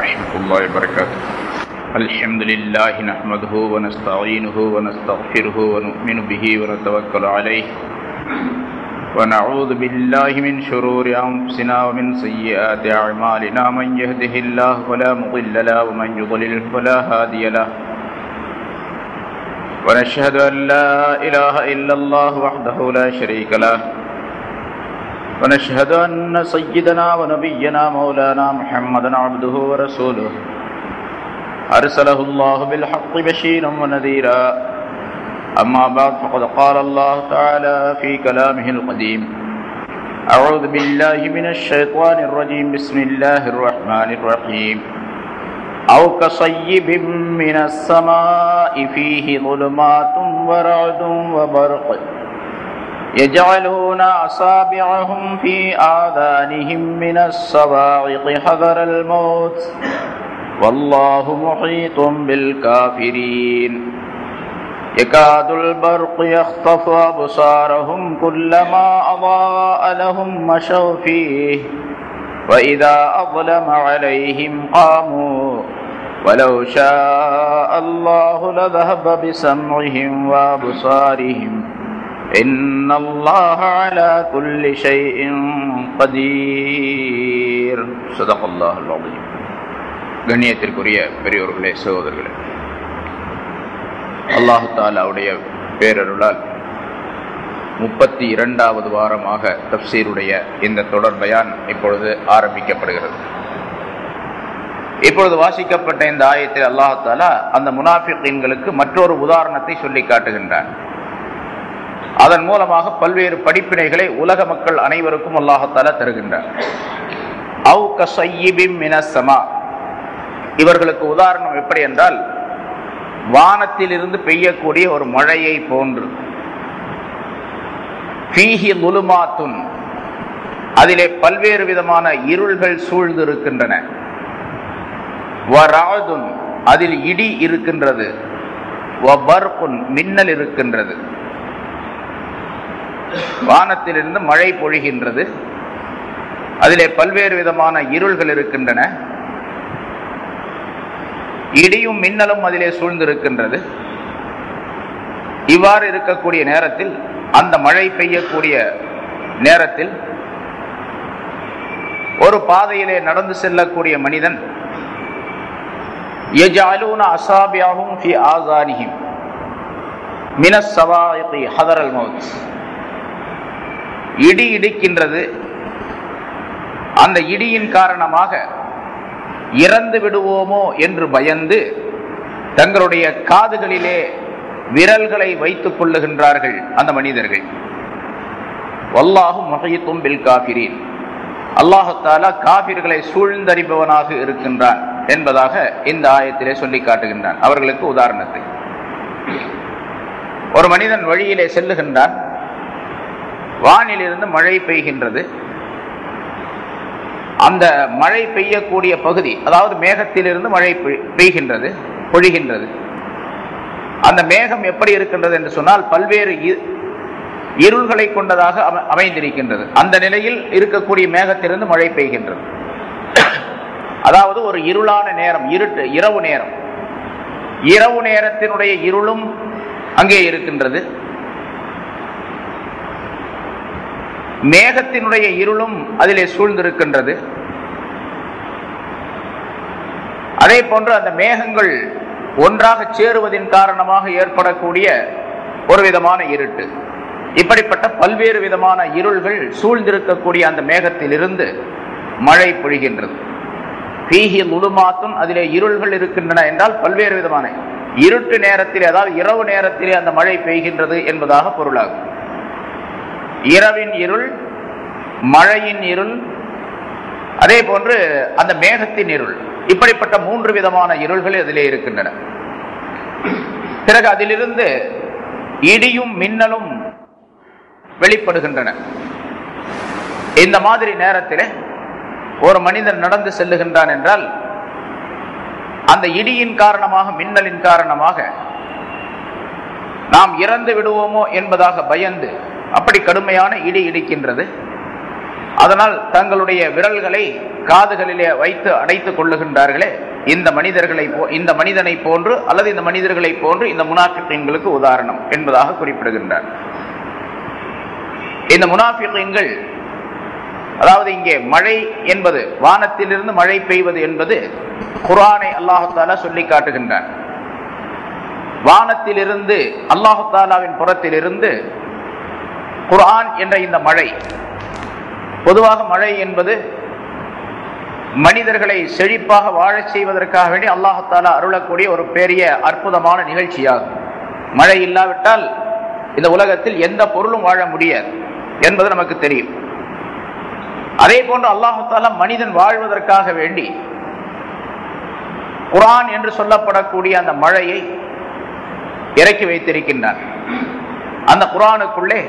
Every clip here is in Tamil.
ورحمة الله وبركاته. الحمد لله نحمده ونستعينه ونستغفره ونؤمن به ونتوكل عليه ونعوذ بالله من شرور أنفسنا ومن سيئات أعمالنا. من يهده الله فلا مضل له ومن يضلل فلا هادي له. ونشهد أن لا إله إلا الله وحده لا شريك له. ونشهد أن سيدنا ونبينا مولانا محمدا عبده ورسوله أرسله الله بالحق بشيرا ونذيرا. أما بعد فقد قال الله تعالى في كلامه القديم: أعوذ بالله من الشيطان الرجيم. بسم الله الرحمن الرحيم. أو كصيب من السماء فيه ظلمات ورعد وبرق يجعلون أصابعهم في آذانهم من الصواعق حذر الموت والله محيط بالكافرين. يكاد البرق يخطف أبصارهم كلما أضاء لهم مشوا فيه وإذا أظلم عليهم قاموا ولو شاء الله لذهب بسمعهم وأبصارهم إن الله على كل شيء قدير. صدق الله العظيم. கண்ணியத்திற்குரிய பெரியோர்களே, சகோதரர்களே, அல்லாஹு தஆலாவுடைய பேரருளால் 32வது வாரமாக தஃப்சீருடைய இந்த தொடர் பயான் இப்பொழுது ஆரம்பிக்கப்படுகிறது. இப்பொழுது வாசிக்கப்பட்ட இந்த ஆயத்தில் அல்லாஹு தஆலா அந்த முனாஃபிகீன்களுக்கு மற்றொரு உதாரணத்தை சொல்லி காட்டுகின்றார். அதன் மூலமாக பல்வேறு படிப்பினைகளை உலக மக்கள் அனைவருக்கும் அல்லாஹு தஆலா தருகின்றார். அவு கஸய்யிபின் மினஸ் ஸமா, இவர்களுக்கு உதாரணம் எப்படி என்றால், வானத்திலிருந்து பெய்யக்கூடிய ஒரு மழையை போன்று. ஃபீஹி ظுலுமாத்துன், அதிலே பல்வேறு விதமான இருள்கள் சூழ்ந்து இருக்கின்றன. வரஅதுன், அதில் இடி இருக்கின்றது. வபர்குன், மின்னல் இருக்கின்றது. வானத்திலிருந்து மழை பொழிகின்றது, அதிலே பல்வேறு விதமான இருள்கள் இருக்கின்றன. இடியும் மின்னலும் அதிலே சூழ்ந்திருக்கின்றது. இவ்வாறு இருக்கக்கூடிய நேரத்தில், அந்த மழை பெய்யக்கூடிய நேரத்தில் ஒரு பாதையிலே நடந்து செல்லக்கூடிய மனிதன் யஜஅலூன அஸாபிஅஹும் ஃபீ ஆஸானிஹிம் மினஸ் ஸவாயிகி ஹதரல் மௌத், இடி இடிக்கின்றது. அந்த இடியின் காரணமாக இறந்து விடுவோமோ என்று பயந்து தங்களுடைய காதுகளிலே விரல்களை வைத்துக் கொள்ளுகின்றார்கள் அந்த மனிதர்கள். வல்லாஹு முஹீத்தும் பில் காஃபிரீன், அல்லாஹ் தஆலா காஃபிர்களை சூழ்ந்தறிபவனாக இருக்கின்றான் என்பதாக இந்த ஆயத்திலே சொல்லி காட்டுகின்றான். அவர்களுக்கு உதாரணத்தை, ஒரு மனிதன் வழியிலே செல்லுகின்றான். வானிலிருந்து மழை பெய்கின்றது. அந்த மழை பெய்யக்கூடிய பகுதி, அதாவது மேகத்திலிருந்து மழை பெய்கின்றது, பொழிகின்றது. அந்த மேகம் எப்படி இருக்கின்றது என்று சொன்னால், பல்வேறு இருள்களை கொண்டதாக அமைந்திருக்கின்றது. அந்த நிலையில் இருக்கக்கூடிய மேகத்திலிருந்து மழை பெய்கின்றது. அதாவது ஒரு இருளான நேரம், இருட்டு, இரவு நேரம். இரவு நேரத்தினுடைய இருளும் அங்கே இருக்கின்றது. மேகத்தினுடைய இருளும் அதிலே சூழ்ந்திருக்கின்றது. அதே போன்று அந்த மேகங்கள் ஒன்றாக சேருவதின் காரணமாக ஏற்படக்கூடிய ஒரு விதமான இருட்டு. இப்படிப்பட்ட பல்வேறு விதமான இருள்கள் சூழ்ந்திருக்கக்கூடிய அந்த மேகத்திலிருந்து மழை பொழிகின்றது. ஃபீஹி ظுலுமாத்துன், அதிலே இருள்கள் இருக்கின்றன என்றால் பல்வேறு விதமான இருட்டு நேரத்திலே, அதாவது இரவு நேரத்திலே அந்த மழை பெய்கின்றது என்பதாக பொருளாகும். இரவின் இருள், மழையின் இருள், அதே போன்று அந்த மேகத்தின் இருள், இப்படிப்பட்ட 3 விதமான இருள்கள் அதிலே இருக்கின்றன. பிறகு அதிலிருந்து இடியும் மின்னலும் வெளிப்படுகின்றன. இந்த மாதிரி நேரத்தில் ஒரு மனிதன் நடந்து செல்லுகின்றான் என்றால், அந்த இடியின் காரணமாக, மின்னலின் காரணமாக நாம் இறந்து விடுவோமோ என்பதாக பயந்து, அப்படி கடுமையான இடி இடிக்கின்றது. அதனால் தங்களுடைய விரல்களை காதுகளிலே வைத்து அடைத்துக் கொள்ளுகின்றார்களே, இந்த மனிதனை போன்று அல்லது இந்த மனிதர்களை போன்று இந்த முனாஃபிகீன்களுக்கு உதாரணம் என்பதாக குறிப்பிடுகின்றார். இந்த முனாஃபிகீன்கள், அதாவது இங்கே மழை என்பது, வானத்திலிருந்து மழை பெய்வது என்பது குர்ஆனை அல்லாஹ் தஆலா சொல்லி காட்டுகின்றார். வானத்திலிருந்து அல்லாஹ் தஆலாவின் புறத்திலிருந்து குர்ஆன் என்ற இந்த மழை, பொதுவாக மழை என்பது மனிதர்களை செழிப்பாக வாழச் செய்வதற்காக வேண்டி அல்லாஹ் தஆலா அருளக்கூடிய ஒரு பெரிய அற்புதமான நிகழ்ச்சியாகும். மழை இல்லாவிட்டால் இந்த உலகத்தில் எந்த பொருளும் வாழ முடியாது என்பது நமக்கு தெரியும். அதே போன்று அல்லாஹ் தஆலா மனிதன் வாழ்வதற்காக வேண்டி குர்ஆன் என்று சொல்லப்படக்கூடிய அந்த மழையை இறக்கி வைத்திருக்கின்றான். அந்த குர்ஆனுக்குள்ளே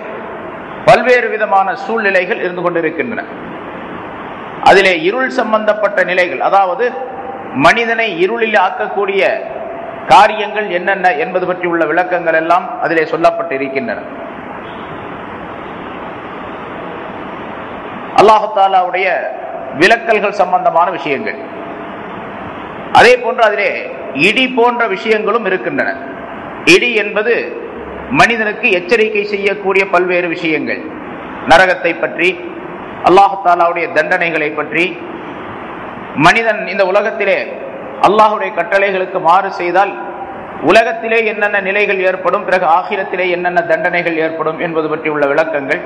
பல்வேறு விதமான சூழ்நிலைகள் இருந்து கொண்டிருக்கின்றன. அதிலே இருள் சம்பந்தப்பட்ட நிலைகள், அதாவது மனிதனை இருளில் ஆக்கக்கூடிய காரியங்கள் என்னென்ன என்பது பற்றி உள்ள விளக்கங்கள் எல்லாம் அதிலே சொல்லப்பட்டிருக்கின்றன. அல்லாஹ் தஆலாவுடைய விலக்கல்கள் சம்பந்தமான விஷயங்கள், அதே போன்று அதிலே இடி போன்ற விஷயங்களும் இருக்கின்றன. இடி என்பது மனிதனுக்கு எச்சரிக்கை செய்யக்கூடிய பல்வேறு விஷயங்கள், நரகத்தை பற்றி, அல்லாஹ் தஆலாவுடைய தண்டனைகளை பற்றி, மனிதன் இந்த உலகத்திலே அல்லாஹுடைய கட்டளைகளுக்கு மாறு செய்தால் உலகத்திலே என்னென்ன நிலைகள் ஏற்படும், பிறகு ஆகிரத்திலே என்னென்ன தண்டனைகள் ஏற்படும் என்பது பற்றி உள்ள விளக்கங்கள்,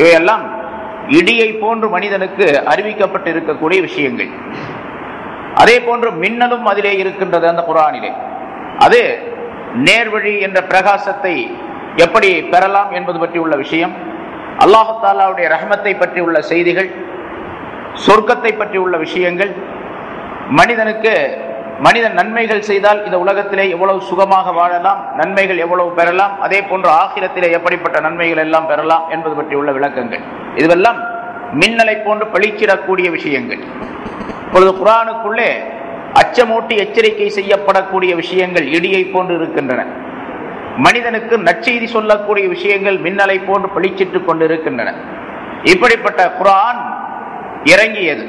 இவையெல்லாம் இடியை போன்று மனிதனுக்கு அறிவிக்கப்பட்டு இருக்கக்கூடிய விஷயங்கள். அதே போன்று மின்னலும் அதிலே இருக்கின்றது அந்த குர்ஆனிலே. அது நேர்வழி என்ற பிரகாசத்தை எப்படி பெறலாம் என்பது பற்றி உள்ள விஷயம், அல்லாஹ் தஆலாவுடைய ரஹ்மத்தை பற்றி உள்ள செய்திகள், சொர்க்கத்தை பற்றி உள்ள விஷயங்கள், மனிதன் நன்மைகள் செய்தால் இந்த உலகத்திலே எவ்வளவு சுகமாக வாழலாம், நன்மைகள் எவ்வளவு பெறலாம், அதே போன்று ஆகிரத்திலே எப்படிப்பட்ட நன்மைகள் எல்லாம் பெறலாம் என்பது பற்றி உள்ள விளக்கங்கள், இதுவெல்லாம் மின்னலை போன்று பளிச்சிடக்கூடிய விஷயங்கள். இப்பொழுது குர்ஆனுக்குள்ளே அச்சமூட்டி எச்சரிக்கை செய்யப்படக்கூடிய விஷயங்கள் இடியை போன்று இருக்கின்றன. மனிதனுக்கு நற்செய்தி சொல்லக்கூடிய விஷயங்கள் மின்னலை போன்று பளிச்சிட்டுக் கொண்டு இருக்கின்றன. இப்படிப்பட்ட குர்ஆன் இறங்கியது.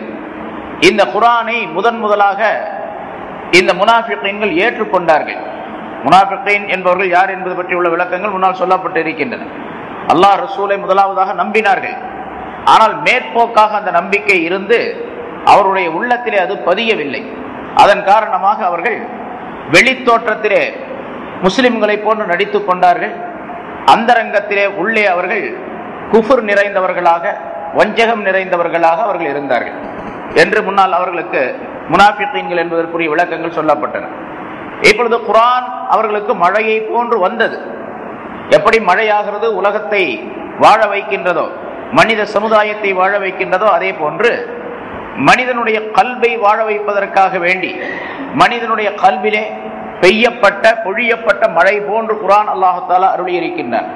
இந்த குர்ஆனை முதலாக இந்த முனாஃபிகீன்கள் ஏற்றுக்கொண்டார்கள். முனாஃபிகீன் என்பவர்கள் யார் என்பது பற்றி உள்ள விளக்கங்கள் முன்னால் சொல்லப்பட்டு இருக்கின்றன. அல்லாஹ் ரசூலை முதலாவதாக நம்பினார்கள். ஆனால் மேற்போக்காக அந்த நம்பிக்கை இருந்து அவருடைய உள்ளத்திலே அது பதியவில்லை. அதன் காரணமாக அவர்கள் வெளித்தோற்றத்திலே முஸ்லிம்களை போன்று நடித்துக் கொண்டார்கள். அந்தரங்கத்திலே உள்ளே அவர்கள் குஃபர் நிறைந்தவர்களாக, வஞ்சகம் நிறைந்தவர்களாக அவர்கள் இருந்தார்கள் என்று முன்னால் அவர்களுக்கு முனாஃபிகீன்கள் என்பதற்குரிய விளக்கங்கள் சொல்லப்பட்டன. இப்பொழுது குர்ஆன் அவர்களுக்கு மழையை போன்று வந்தது. எப்படி மழையாகிறது உலகத்தை வாழ வைக்கின்றதோ, மனித சமுதாயத்தை வாழ வைக்கின்றதோ, அதே போன்று மனிதனுடைய கல்வை வாழ வைப்பதற்காக வேண்டி மனிதனுடைய கல்விலே பொழியப்பட்ட மழை போன்று குர்ஆன் அல்லாஹ் தஆலா அருளி இருக்கின்றான்.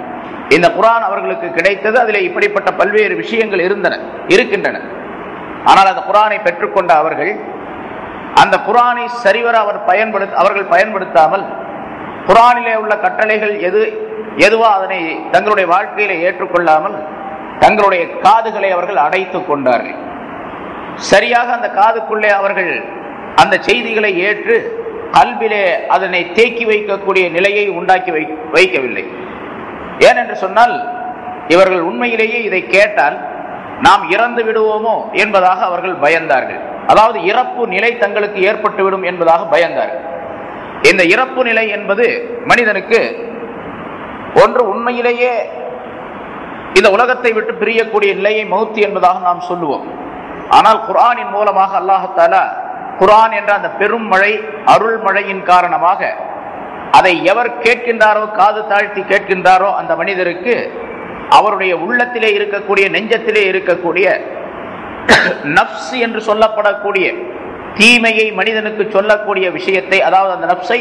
இந்த குர்ஆன் அவர்களுக்கு கிடைத்தது. அதிலே இப்படிப்பட்ட பல்வேறு விஷயங்கள் இருக்கின்றன. ஆனால் அந்த குர்ஆனை பெற்றுக்கொண்ட அவர்கள் அந்த குர்ஆனை சரிவர அவர்கள் பயன்படுத்தாமல், குர்ஆனிலே உள்ள கட்டளைகள் எதுவோ அதனை தங்களுடைய வாழ்க்கையிலே ஏற்றுக்கொள்ளாமல் தங்களுடைய காதுகளை அவர்கள் அடைத்துக் கொண்டார்கள். சரியாக அந்த காதுக்குள்ளே அவர்கள் அந்த செய்திகளை ஏற்று கல்விலே அதனை தேக்கி வைக்கக்கூடிய நிலையை உண்டாக்கி வைக்கவில்லை. ஏனென்று சொன்னால், இவர்கள் உண்மையிலேயே இதை கேட்டால் நாம் இறந்து விடுவோமோ என்பதாக அவர்கள் பயந்தார்கள். அதாவது இறப்பு நிலை தங்களுக்கு ஏற்பட்டுவிடும் என்பதாக பயந்தார்கள். இந்த இறப்பு நிலை என்பது மனிதனுக்கு ஒன்று உண்மையிலேயே இந்த உலகத்தை விட்டு பிரியக்கூடிய நிலையை மௌத் என்பதாக நாம் சொல்லுவோம். ஆனால் குர்ஆனின் மூலமாக அல்லாஹ் தஆலா குர்ஆன் என்ற அந்த பெரும் மழை, அருள் மழையின் காரணமாக அதை எவர் கேட்கின்றாரோ, காது தாழ்த்தி கேட்கின்றாரோ, அந்த மனிதருக்கு அவருடைய உள்ளத்திலே இருக்கக்கூடிய, நெஞ்சத்திலே இருக்கக்கூடிய நப்ஸ் என்று சொல்லப்படக்கூடிய தீமையை மனிதனுக்கு சொல்லக்கூடிய விஷயத்தை, அதாவது அந்த நப்ஸை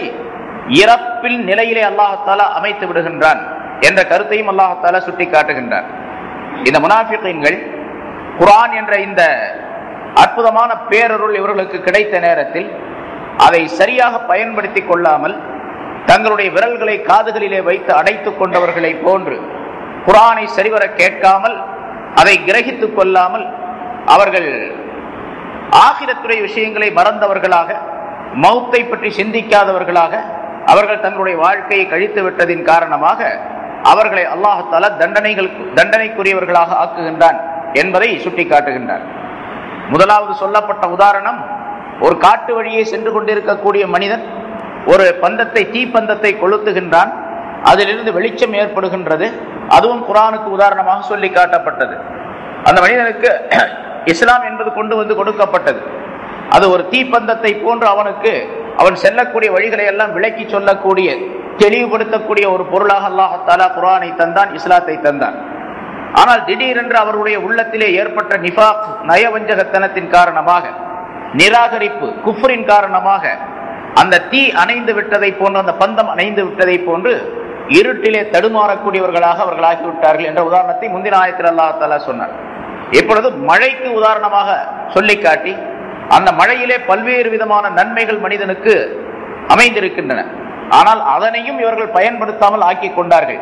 இறப்பில் நிலையிலே அல்லாஹ் தஆலா அமைத்து விடுகின்றான் என்ற கருத்தையும் அல்லாஹ் தஆலா சுட்டி காட்டுகின்றார். இந்த முனாஃபிகீன்கள் குர்ஆன் என்ற இந்த அற்புதமான பேரருள் இவர்களுக்கு கிடைத்த நேரத்தில் அதை சரியாக பயன்படுத்தி கொள்ளாமல் தங்களுடைய விரல்களை காதுகளிலே வைத்து அடைத்துக் கொண்டவர்களை போன்று குர்ஆனை சரிவர கேட்காமல், அதை கிரகித்துக் கொள்ளாமல், அவர்கள் ஆகிரத்துடைய விஷயங்களை மறந்தவர்களாக, மௌத்தை பற்றி சிந்திக்காதவர்களாக அவர்கள் தங்களுடைய வாழ்க்கையை கழித்து விட்டதின் காரணமாக அவர்களை அல்லாஹ் தஆலா தண்டனைக்குரியவர்களாக ஆக்குகின்றான் என்பதை சுட்டி காட்டுகின்றார். முதலாவது சொல்லப்பட்ட உதாரணம், ஒரு காட்டு வழியே சென்று கொண்டிருக்கக்கூடிய மனிதன் ஒரு பந்தத்தை, தீப்பந்தத்தை கொளுத்துகின்றான், அதிலிருந்து வெளிச்சம் ஏற்படுகின்றது. அதுவும் குர்ஆனுக்கு உதாரணமாக சொல்லி காட்டப்பட்டது. அந்த மனிதனுக்கு இஸ்லாம் என்பது கொண்டு வந்து கொடுக்கப்பட்டது. அது ஒரு தீப்பந்தத்தை போன்று அவன் செல்லக்கூடிய வழிகளை எல்லாம் விளக்கி சொல்லக்கூடிய, தெளிவுபடுத்தக்கூடிய ஒரு பொருளாக அல்லாஹ் தஆலா குர்ஆனை தந்தான், இஸ்லாத்தை தந்தான். ஆனால் திடீரென்று அவருடைய உள்ளத்திலே ஏற்பட்ட நிஃபாக், நயவஞ்சகத்தனத்தின் காரணமாக, நிராகரிப்பு, குஃப்ரின் காரணமாக அந்த தீ அணைந்து விட்டதை போன்று, அந்த பந்தம் அணைந்து விட்டதை போன்று இருட்டிலே தடுமாறக்கூடியவர்களாக அவர்கள் ஆகிவிட்டார்கள் என்ற உதாரணத்தை முந்தின ஆயத்தில் அல்லாஹ் தஆலா சொன்னார். இப்பொழுது மழைக்கு உதாரணமாக சொல்லி காட்டி, அந்த மழையிலே பல்வேறு விதமான நன்மைகள் மனிதனுக்கு அமைந்திருக்கின்றன. ஆனால் அதனையும் இவர்கள் பயன்படுத்தாமல் ஆக்கி கொண்டார்கள்.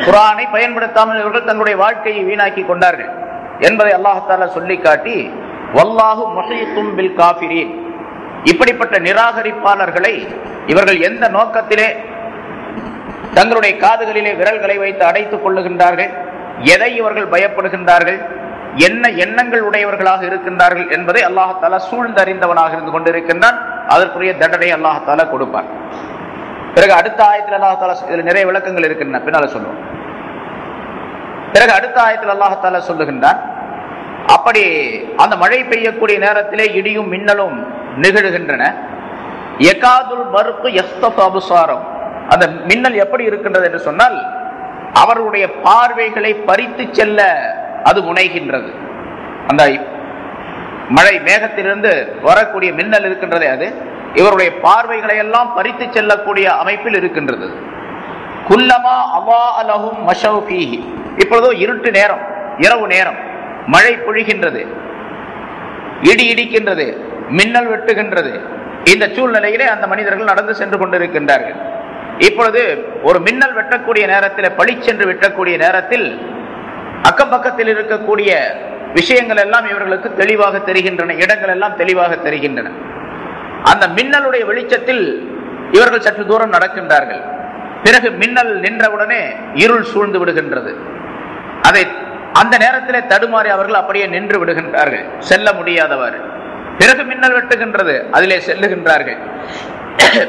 குர்ஆனை பயன்படுத்தாமல் இவர்கள் தங்களுடைய வாழ்க்கையை வீணாக்கி கொண்டார்கள் என்பதை அல்லாஹ் தஆலா சொல்லி காட்டி, வல்லாஹு முஹீத்தும் பில் காஃபிரீன், இப்படிப்பட்ட நிராகரிப்பாளர்களை இவர்கள் எந்த நோக்கத்திலே தங்களுடைய காதுகளிலே விரல்களை வைத்து அடைத்துக் கொள்ளுகின்றார்கள், எதை இவர்கள் பயப்படுகின்றார்கள், என்ன எண்ணங்கள் உடையவர்களாக இருக்கின்றார்கள் என்பதை அல்லாஹ் தஆலா சூழ்ந்தறிந்தவனாக இருந்து கொண்டிருக்கின்றான். அதற்குரிய தண்டனை அல்லாஹ் தஆலா கொடுப்பார். பிறகு அடுத்த ஆயத்தில் அல்லாஹ் தஆலா, இதில் நிறைய விளக்கங்கள் இருக்கின்றன, பின்னால சொல்லுவோம். பிறகு அடுத்த ஆயத்தில் அல்லாஹ் தஆலா சொல்லுகின்றான், அப்படி அந்த மழை பெய்யக்கூடிய நேரத்திலே இடியும் மின்னலும் நிகழ்கின்றன. யகாதுல் பர்கு யஸ்தஃபு அப்சாரம், அந்த மின்னல் எப்படி இருக்கின்றது என்று சொன்னால், அவருடைய பார்வைகளை பறித்து செல்ல அது முனைகின்றது. அந்த மழை மேகத்திலிருந்து வரக்கூடிய மின்னல் இருக்கின்றதே, அது இவருடைய பார்வைகளை எல்லாம் பறித்து செல்லக்கூடிய அமைப்பில் இருக்கின்றது. குல்லமா அவா அலஹும் மஷவ் ஃபீஹி, இப்பொழுதோ இருட்டு நேரம், இரவு நேரம், மழை பொழிகின்றது, இடி இடிக்கின்றது, மின்னல் வெட்டுகின்றது. இந்த சூழ்நிலையிலே அந்த மனிதர்கள் நடந்து சென்று கொண்டிருக்கின்றார்கள். இப்பொழுது ஒரு மின்னல் வெட்டக்கூடிய நேரத்தில், பளிச்சென்று வெட்டக்கூடிய நேரத்தில் அக்கம் பக்கத்தில் இருக்கக்கூடிய விஷயங்கள் எல்லாம் இவர்களுக்கு தெளிவாக தெரிகின்றன, இடங்கள் எல்லாம் தெளிவாக தெரிகின்றன. அந்த மின்னலுடைய வெளிச்சத்தில் இவர்கள் சற்று தூரம் நடக்கின்றார்கள். பிறகு மின்னல் நின்றவுடனே இருள் சூழ்ந்து விடுகின்றது. அந்த நேரத்திலே தடுமாறி அவர்கள் அப்படியே நின்று விடுகின்றார்கள், செல்ல முடியாதவாறு. பிறகு மின்னல் வெட்டுகின்றது, அதிலே செல்லுகின்றார்கள்,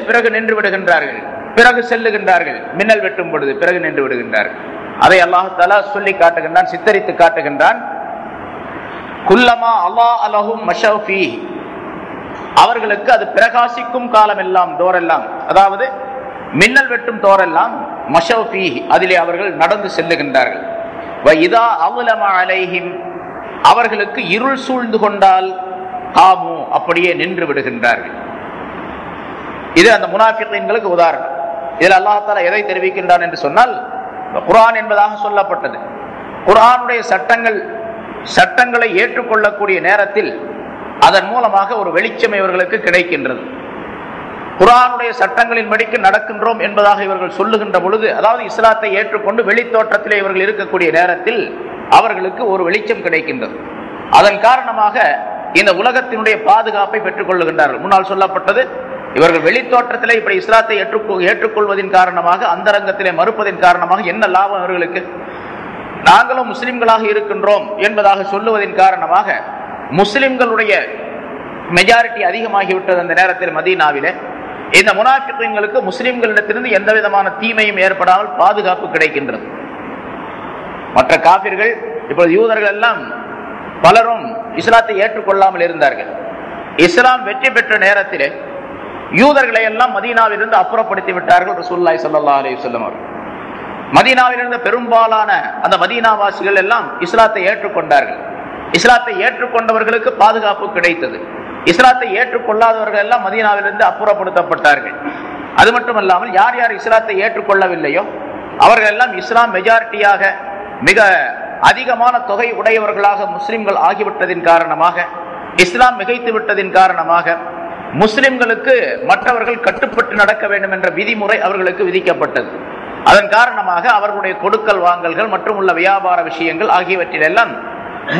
பிறகு நின்று விடுகின்றார்கள், பிறகு செல்லுகின்றார்கள், மின்னல் வெட்டும் பொழுது பிறகு நின்று விடுகின்றார்கள். அதை அல்லாஹ் தஆலா சொல்லி காட்டுகின்றான், சித்தரித்து காட்டுகின்றான். குல்லமா அல்லா அலஹும் மஷவ் ஃபீஹி, அவர்களுக்கு அது பிரகாசிக்கும் காலம் எல்லாம், தோரெல்லாம், அதாவது மின்னல் வெட்டும் தோரெல்லாம், மஷவ் ஃபீஹி, அதிலே அவர்கள் நடந்து செல்லுகின்றார்கள். வ இதா அவ்லம அலைஹிம், அவர்களுக்கு இருள் சூழ்ந்து கொண்டால் காமு, அப்படியே நின்று விடுகின்றார்கள். இது அந்த முனாஃபிகீன்களுக்கு உதாரணம். இதில் அல்லாஹ் தஆலா எதை தெரிவிக்கின்றான் என்று சொன்னால், குர்ஆன் என்பதாக சொல்லப்பட்டது. குர்ஆனுடைய சட்டங்களை ஏற்றுக்கொள்ளக்கூடிய நேரத்தில் அதன் மூலமாக ஒரு வெளிச்சம் இவர்களுக்கு கிடைக்கின்றது. குர்ஆனுடைய சட்டங்களின் படிக்கு நடக்கின்றோம் என்பதாக இவர்கள் சொல்லுகின்ற பொழுது, அதாவது இஸ்லாத்தை ஏற்றுக்கொண்டு வெளித்தோற்றத்திலே இவர்கள் இருக்கக்கூடிய நேரத்தில் அவர்களுக்கு ஒரு வெளிச்சம் கிடைக்கின்றது. அதன் காரணமாக இந்த உலகத்தினுடைய பாதுகாப்பை பெற்றுக் கொள்ளுகின்றார்கள். முன்னால் சொல்லப்பட்டது, இவர்கள் வெளித்தோற்றத்திலே இப்படி இஸ்லாத்தை ஏற்றுக்கொள்வதின் காரணமாக, அந்தரங்கத்திலே மறுப்பதின் காரணமாக என்ன லாபம் அவர்களுக்கு? நாங்களும் முஸ்லிம்களாக இருக்கின்றோம் என்பதாக சொல்லுவதன் காரணமாக முஸ்லிம்களுடைய மெஜாரிட்டி அதிகமாகிவிட்டது. அந்த நேரத்தில் மதீனாவிலே இந்த முனாஃபிகீன்களுக்கு முஸ்லிம்களிடத்திலிருந்து எந்த விதமான தீமையும் ஏற்படாமல் பாதுகாப்பு கிடைக்கின்றது. மற்ற காபிர்கள், இப்பொழுது யூதர்கள் எல்லாம் பலரும் இஸ்லாத்தை ஏற்றுக்கொள்ளாமல் இருந்தார்கள். இஸ்லாம் வெற்றி பெற்ற நேரத்திலே யூதர்களை எல்லாம் மதீனாவிலிருந்து அப்புறப்படுத்தி விட்டார்கள் ரசூலுல்லாஹி ஸல்லல்லாஹு அலைஹி வஸல்லம் அவர்கள். மதீனாவிலிருந்த பெரும்பாலான அந்த மதீனாவாசிகள் எல்லாம் இஸ்லாத்தை ஏற்றுக்கொண்டார்கள். இஸ்லாத்தை ஏற்றுக்கொண்டவர்களுக்கு பாதுகாப்பு கிடைத்தது. இஸ்லாத்தை ஏற்றுக்கொள்ளாதவர்கள் எல்லாம் மதீனாவிலிருந்து அப்புறப்படுத்தப்பட்டார்கள். அது மட்டுமல்லாமல் யார் யார் இஸ்லாத்தை ஏற்றுக்கொள்ளவில்லையோ அவர்கள் எல்லாம் இஸ்லாம் மெஜாரிட்டியாக, மிக அதிகமான தொகை உடையவர்களாக முஸ்லிம்கள் ஆகிவிட்டதின் காரணமாக, இஸ்லாம் மிகைத்து விட்டதின் காரணமாக முஸ்லிம்களுக்கு மற்றவர்கள் கட்டுப்பட்டு நடக்க வேண்டும் என்ற விதிமுறை அவர்களுக்கு விதிக்கப்பட்டது. அதன் காரணமாக அவர்களுடைய கொடுக்கல் வாங்கல்கள் மற்றும் உள்ள வியாபார விஷயங்கள் ஆகியவற்றிலெல்லாம்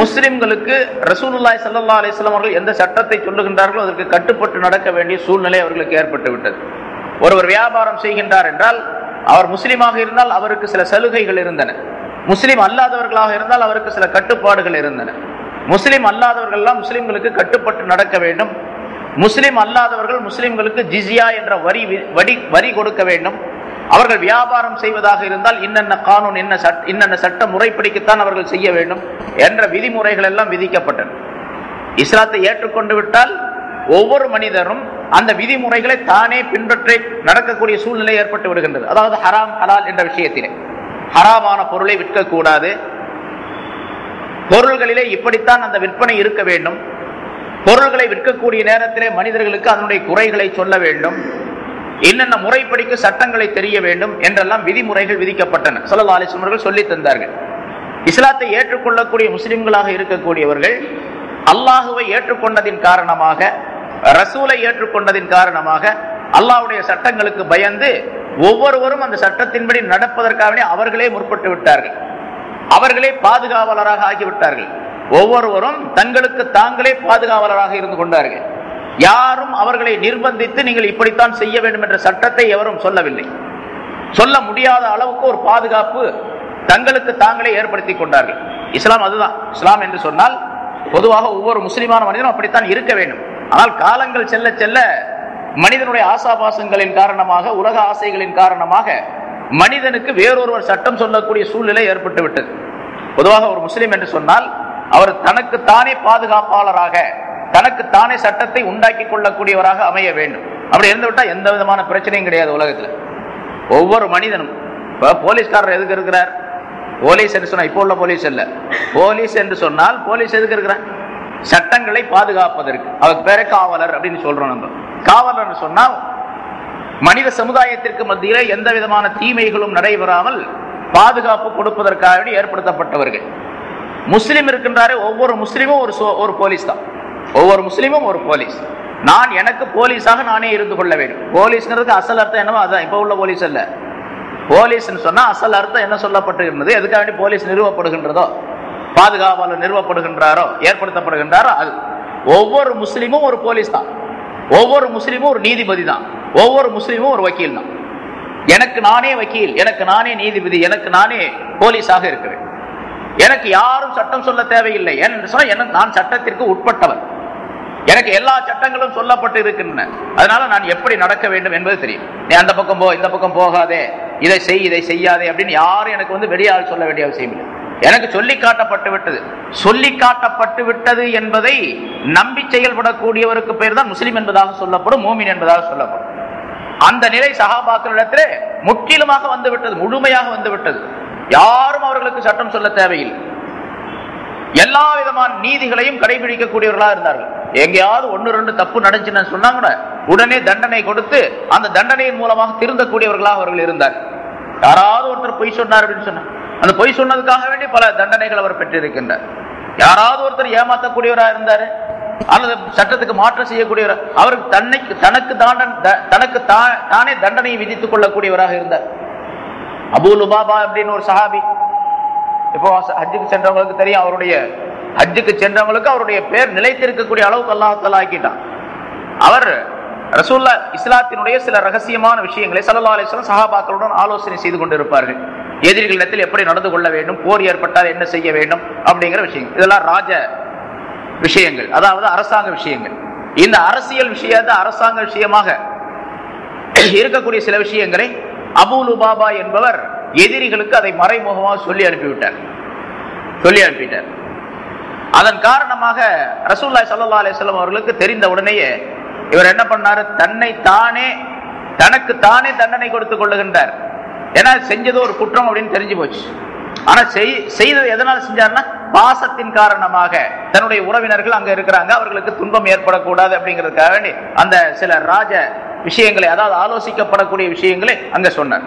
முஸ்லிம்களுக்கு ரசூலுல்லாஹி ஸல்லல்லாஹு அலைஹி வஸல்லம் அவர்கள் எந்த சட்டத்தை சொல்லுகின்றார்களோ அதற்கு கட்டுப்பட்டு நடக்க வேண்டிய சூழ்நிலை அவர்களுக்கு ஏற்பட்டு விட்டது. ஒருவர் வியாபாரம் செய்கின்றார் என்றால் அவர் முஸ்லிமாக இருந்தால் அவருக்கு சில சலுகைகள் இருந்தன. முஸ்லிம் அல்லாதவர்களாக இருந்தால் அவருக்கு சில கட்டுப்பாடுகள் இருந்தன. முஸ்லிம் அல்லாதவர்கள் எல்லாம் முஸ்லிம்களுக்கு கட்டுப்பட்டு நடக்க வேண்டும். முஸ்லிம் அல்லாதவர்கள் முஸ்லிம்களுக்கு ஜிஸ்யா என்ற வரி கொடுக்க வேண்டும். அவர்கள் வியாபாரம் செய்வதாக இருந்தால் இன்னென்ன கானூன் இன்னென்ன சட்ட முறைப்படிக்குத்தான் அவர்கள் செய்ய வேண்டும் என்ற விதிமுறைகள் எல்லாம் விதிக்கப்பட்டன. இஸ்லாத்தை ஏற்றுக்கொண்டு விட்டால் ஒவ்வொரு மனிதரும் அந்த விதிமுறைகளை தானே பின்பற்றி நடக்கக்கூடிய சூழ்நிலை ஏற்பட்டு விடுகின்றது. அதாவது ஹராம் ஹலால் என்ற விஷயத்திலே ஹராமான பொருளை விற்கக்கூடாது, பொருள்களிலே இப்படித்தான் அந்த விற்பனை இருக்க வேண்டும், பொருள்களை விற்கக்கூடிய நேரத்திலே மனிதர்களுக்கு அதனுடைய குறைகளை சொல்ல வேண்டும், என்னென்ன முறைப்படிக்கு சட்டங்களை தெரிய வேண்டும் என்றெல்லாம் விதிமுறைகள் விதிக்கப்பட்டன. ஸல்லல்லாஹு அலைஹி வஸல்லம் அவர்கள் சொல்லி தந்தார்கள். இஸ்லாத்தை ஏற்றுக்கொள்ளக்கூடிய முஸ்லிம்களாக இருக்கக்கூடியவர்கள் அல்லாஹுவை ஏற்றுக்கொண்டதின் காரணமாக, ரசூலை ஏற்றுக்கொண்டதின் காரணமாக, அல்லாஹ்வுடைய சட்டங்களுக்கு பயந்து ஒவ்வொருவரும் அந்த சட்டத்தின்படி நடப்பதற்காக அவர்களே முற்பட்டு விட்டார்கள். அவர்களே பாதுகாவலராக ஆகிவிட்டார்கள். ஒவ்வொருவரும் தங்களுக்கு தாங்களே பாதுகாவலராக இருந்து கொண்டார்கள். யாரும் அவர்களை நிர்பந்தித்து நீங்கள் இப்படித்தான் செய்ய வேண்டும் என்ற சட்டத்தை எவரும் சொல்லவில்லை. சொல்ல முடியாத அளவுக்கு ஒரு பாதுகாப்பு தங்களுக்கு தாங்களே ஏற்படுத்தி கொண்டார்கள். இஸ்லாம் அதுதான். இஸ்லாம் என்று சொன்னால் பொதுவாக ஒவ்வொரு முஸ்லிமான மனிதனும் அப்படித்தான் இருக்க வேண்டும். ஆனால் காலங்கள் செல்ல செல்ல மனிதனுடைய ஆசாபாசங்களின் காரணமாக, உலக ஆசைகளின் காரணமாக மனிதனுக்கு வேறொருவர் சட்டம் சொல்லக்கூடிய சூழ்நிலை ஏற்பட்டு விட்டது. பொதுவாக ஒரு முஸ்லிம் என்று சொன்னால் அவர் தனக்கு தானே பாதுகாப்பாளராக, தனக்கு தானே சட்டத்தை உண்டாக்கி கொள்ளக்கூடியவராக அமைய வேண்டும். அப்படி இருந்துவிட்டால் எந்த விதமான பிரச்சனையும் கிடையாது உலகத்தில். ஒவ்வொரு மனிதனும், இப்போ போலீஸ்காரர் எதுக்கு இருக்கிறார்? போலீஸ் என்று சொன்னால் இப்போ உள்ள போலீஸ் அல்ல, போலீஸ் என்று சொன்னால் போலீஸ் எதுக்கு இருக்கிறார்? சட்டங்களை பாதுகாப்பதற்கு. அவருக்கு பேரே காவலர் அப்படின்னு சொல்றோம். நம்ம காவலர் சொன்னால் மனித சமுதாயத்திற்கு மத்தியிலே எந்த விதமான தீமைகளும் நடைபெறாமல் பாதுகாப்பு கொடுப்பதற்காக ஏற்படுத்தப்பட்டவர்கள். முஸ்லிம் இருக்கின்றாரே, ஒவ்வொரு முஸ்லிமும் ஒரு போலீஸ் தான். ஒவ்வொரு முஸ்லிமும் ஒரு போலீஸ். நான் எனக்கு போலீஸாக நானே இருந்து கொள்ள வேண்டும். போலீஸ்ங்கிறதுக்கு அசல் அர்த்தம் என்னவோ அதான். இப்ப உள்ள போலீஸ் அல்ல. போலீஸ்ன்னு சொன்னா அசல் அர்த்தம் என்ன சொல்லப்பட்டிருக்கிறது, எதுக்காக வேண்டி போலீஸ் நிறுவப்படுகின்றதோ, பாதுகாவலர் நிறுவப்படுகின்றாரோ, ஏற்படுத்தப்படுகின்றாரோ, அது ஒவ்வொரு முஸ்லிமும் ஒரு போலீஸ் தான். ஒவ்வொரு முஸ்லிமும் ஒரு நீதிபதி தான். ஒவ்வொரு முஸ்லிமும் ஒரு வக்கீல் தான். எனக்கு நானே வக்கீல், எனக்கு நானே நீதிபதி, எனக்கு நானே போலீஸாக இருக்கிறேன். எனக்கு யாரும் சட்டம் சொல்ல தேவையில்லை. என்று சொன்னால் நான் சட்டத்திற்கு உட்பட்டவர். எனக்கு எல்லா சட்டங்களும் சொல்லப்பட்டு இருக்கின்றன. அதனால நான் எப்படி நடக்க வேண்டும் என்பது தெரியும். நீ அந்த பக்கம் போ, இந்த பக்கம் போகாதே, இதை செய், இதை செய்யாதே அப்படின்னு யாரும் எனக்கு வெளியால் சொல்ல வேண்டிய அவசியம் இல்லை. எனக்கு சொல்லி காட்டப்பட்டு விட்டது. சொல்லி காட்டப்பட்டு விட்டது என்பதை நம்பி செயல்படக்கூடியவருக்கு பெயர் தான் முஸ்லிம் என்பதாக சொல்லப்படும், மூமின் என்பதாக சொல்லப்படும். அந்த நிலை சஹாபாக்களிடத்திலே முற்றிலுமாக வந்துவிட்டது, முழுமையாக வந்துவிட்டது. யாரும் அவர்களுக்கு சட்டம் சொல்ல தேவையில்லை. எல்லா விதமான நீதிகளையும் கடைபிடிக்கக்கூடியவர்களாக இருந்தார்கள். எங்கேயாவது ஒன்னு ரெண்டு தப்பு நடந்துச்சுன்னு சொன்னா கூட உடனே தண்டனை கொடுத்து அந்த தண்டனையின் மூலமாக திருந்தக்கூடியவர்களாக அவர்கள் இருந்தார். யாராவது ஒருத்தர் பொய் சொன்னார் அப்படின்னு சொன்னார், அந்த பொய் சொன்னதுக்காக வேண்டி பல தண்டனைகள் அவர் பெற்றிருக்கின்றார். யாராவது ஒருத்தர் ஏமாற்றக்கூடியவராக இருந்தாரு அல்லது சட்டத்துக்கு மாற்றம் செய்யக்கூடியவர், அவருக்கு தனக்கு தானே தண்டனையை விதித்துக் கொள்ளக்கூடியவராக இருந்தார். அபூ லுபாபா அப்படின்னு ஒரு சஹாபி, இப்போ ஹஜ்ஜுக்கு சென்றவங்களுக்கு தெரியும், அவருடைய ஹஜ்ஜுக்கு சென்றவங்களுக்கு அவருடைய பேர் நிலைத்திருக்கக்கூடிய அளவுக்கு அல்லாஹ் தஆலா ஆக்கிட்டான். அவர் ரசூலுல்லாஹ் இஸ்லாத்தினுடைய சில ரகசியமான விஷயங்களை ஸல்லல்லாஹு அலைஹி வஸல்லம் சஹாபாக்களுடன் ஆலோசனை செய்து கொண்டிருப்பார்கள். எதிரிகளிடத்தில் எப்படி நடந்து கொள்ள வேண்டும், போர் ஏற்பட்டால் என்ன செய்ய வேண்டும் அப்படிங்கிற விஷயங்கள். இதெல்லாம் ராஜ விஷயங்கள், அதாவது அரசாங்க விஷயங்கள். இந்த அரசியல் விஷயத்தை அரசாங்க விஷயமாக இருக்கக்கூடிய சில விஷயங்களை அபூ லுபாபா என்பவர் எதிரிகளுக்கு அதை மறைமுகமாக சொல்லி அனுப்பிவிட்டார். அதன் காரணமாக ரசூலுல்லாஹி ஸல்லல்லாஹு அலைஹி வஸல்லம் அவர்களுக்கு தெரிந்த உடனேயே இவர் என்ன பண்ணாரு, தனக்கு தானே தண்டனை கொடுத்துக் கொள்ளுகின்றார். ஏன்னா செஞ்சது ஒரு குற்றம் அப்படின்னு தெரிஞ்சு போச்சு. ஆனா செய்தது எதனால செஞ்சாருன்னா பாசத்தின் காரணமாக. தன்னுடைய உறவினர்கள் அங்க இருக்கிறாங்க, அவர்களுக்கு துன்பம் ஏற்படக்கூடாது அப்படிங்கிறதுக்காக வேண்டி அந்த சில ராஜ விஷயங்களை, அதாவது ஆலோசிக்கப்படக்கூடிய விஷயங்களை அங்க சொன்னார்.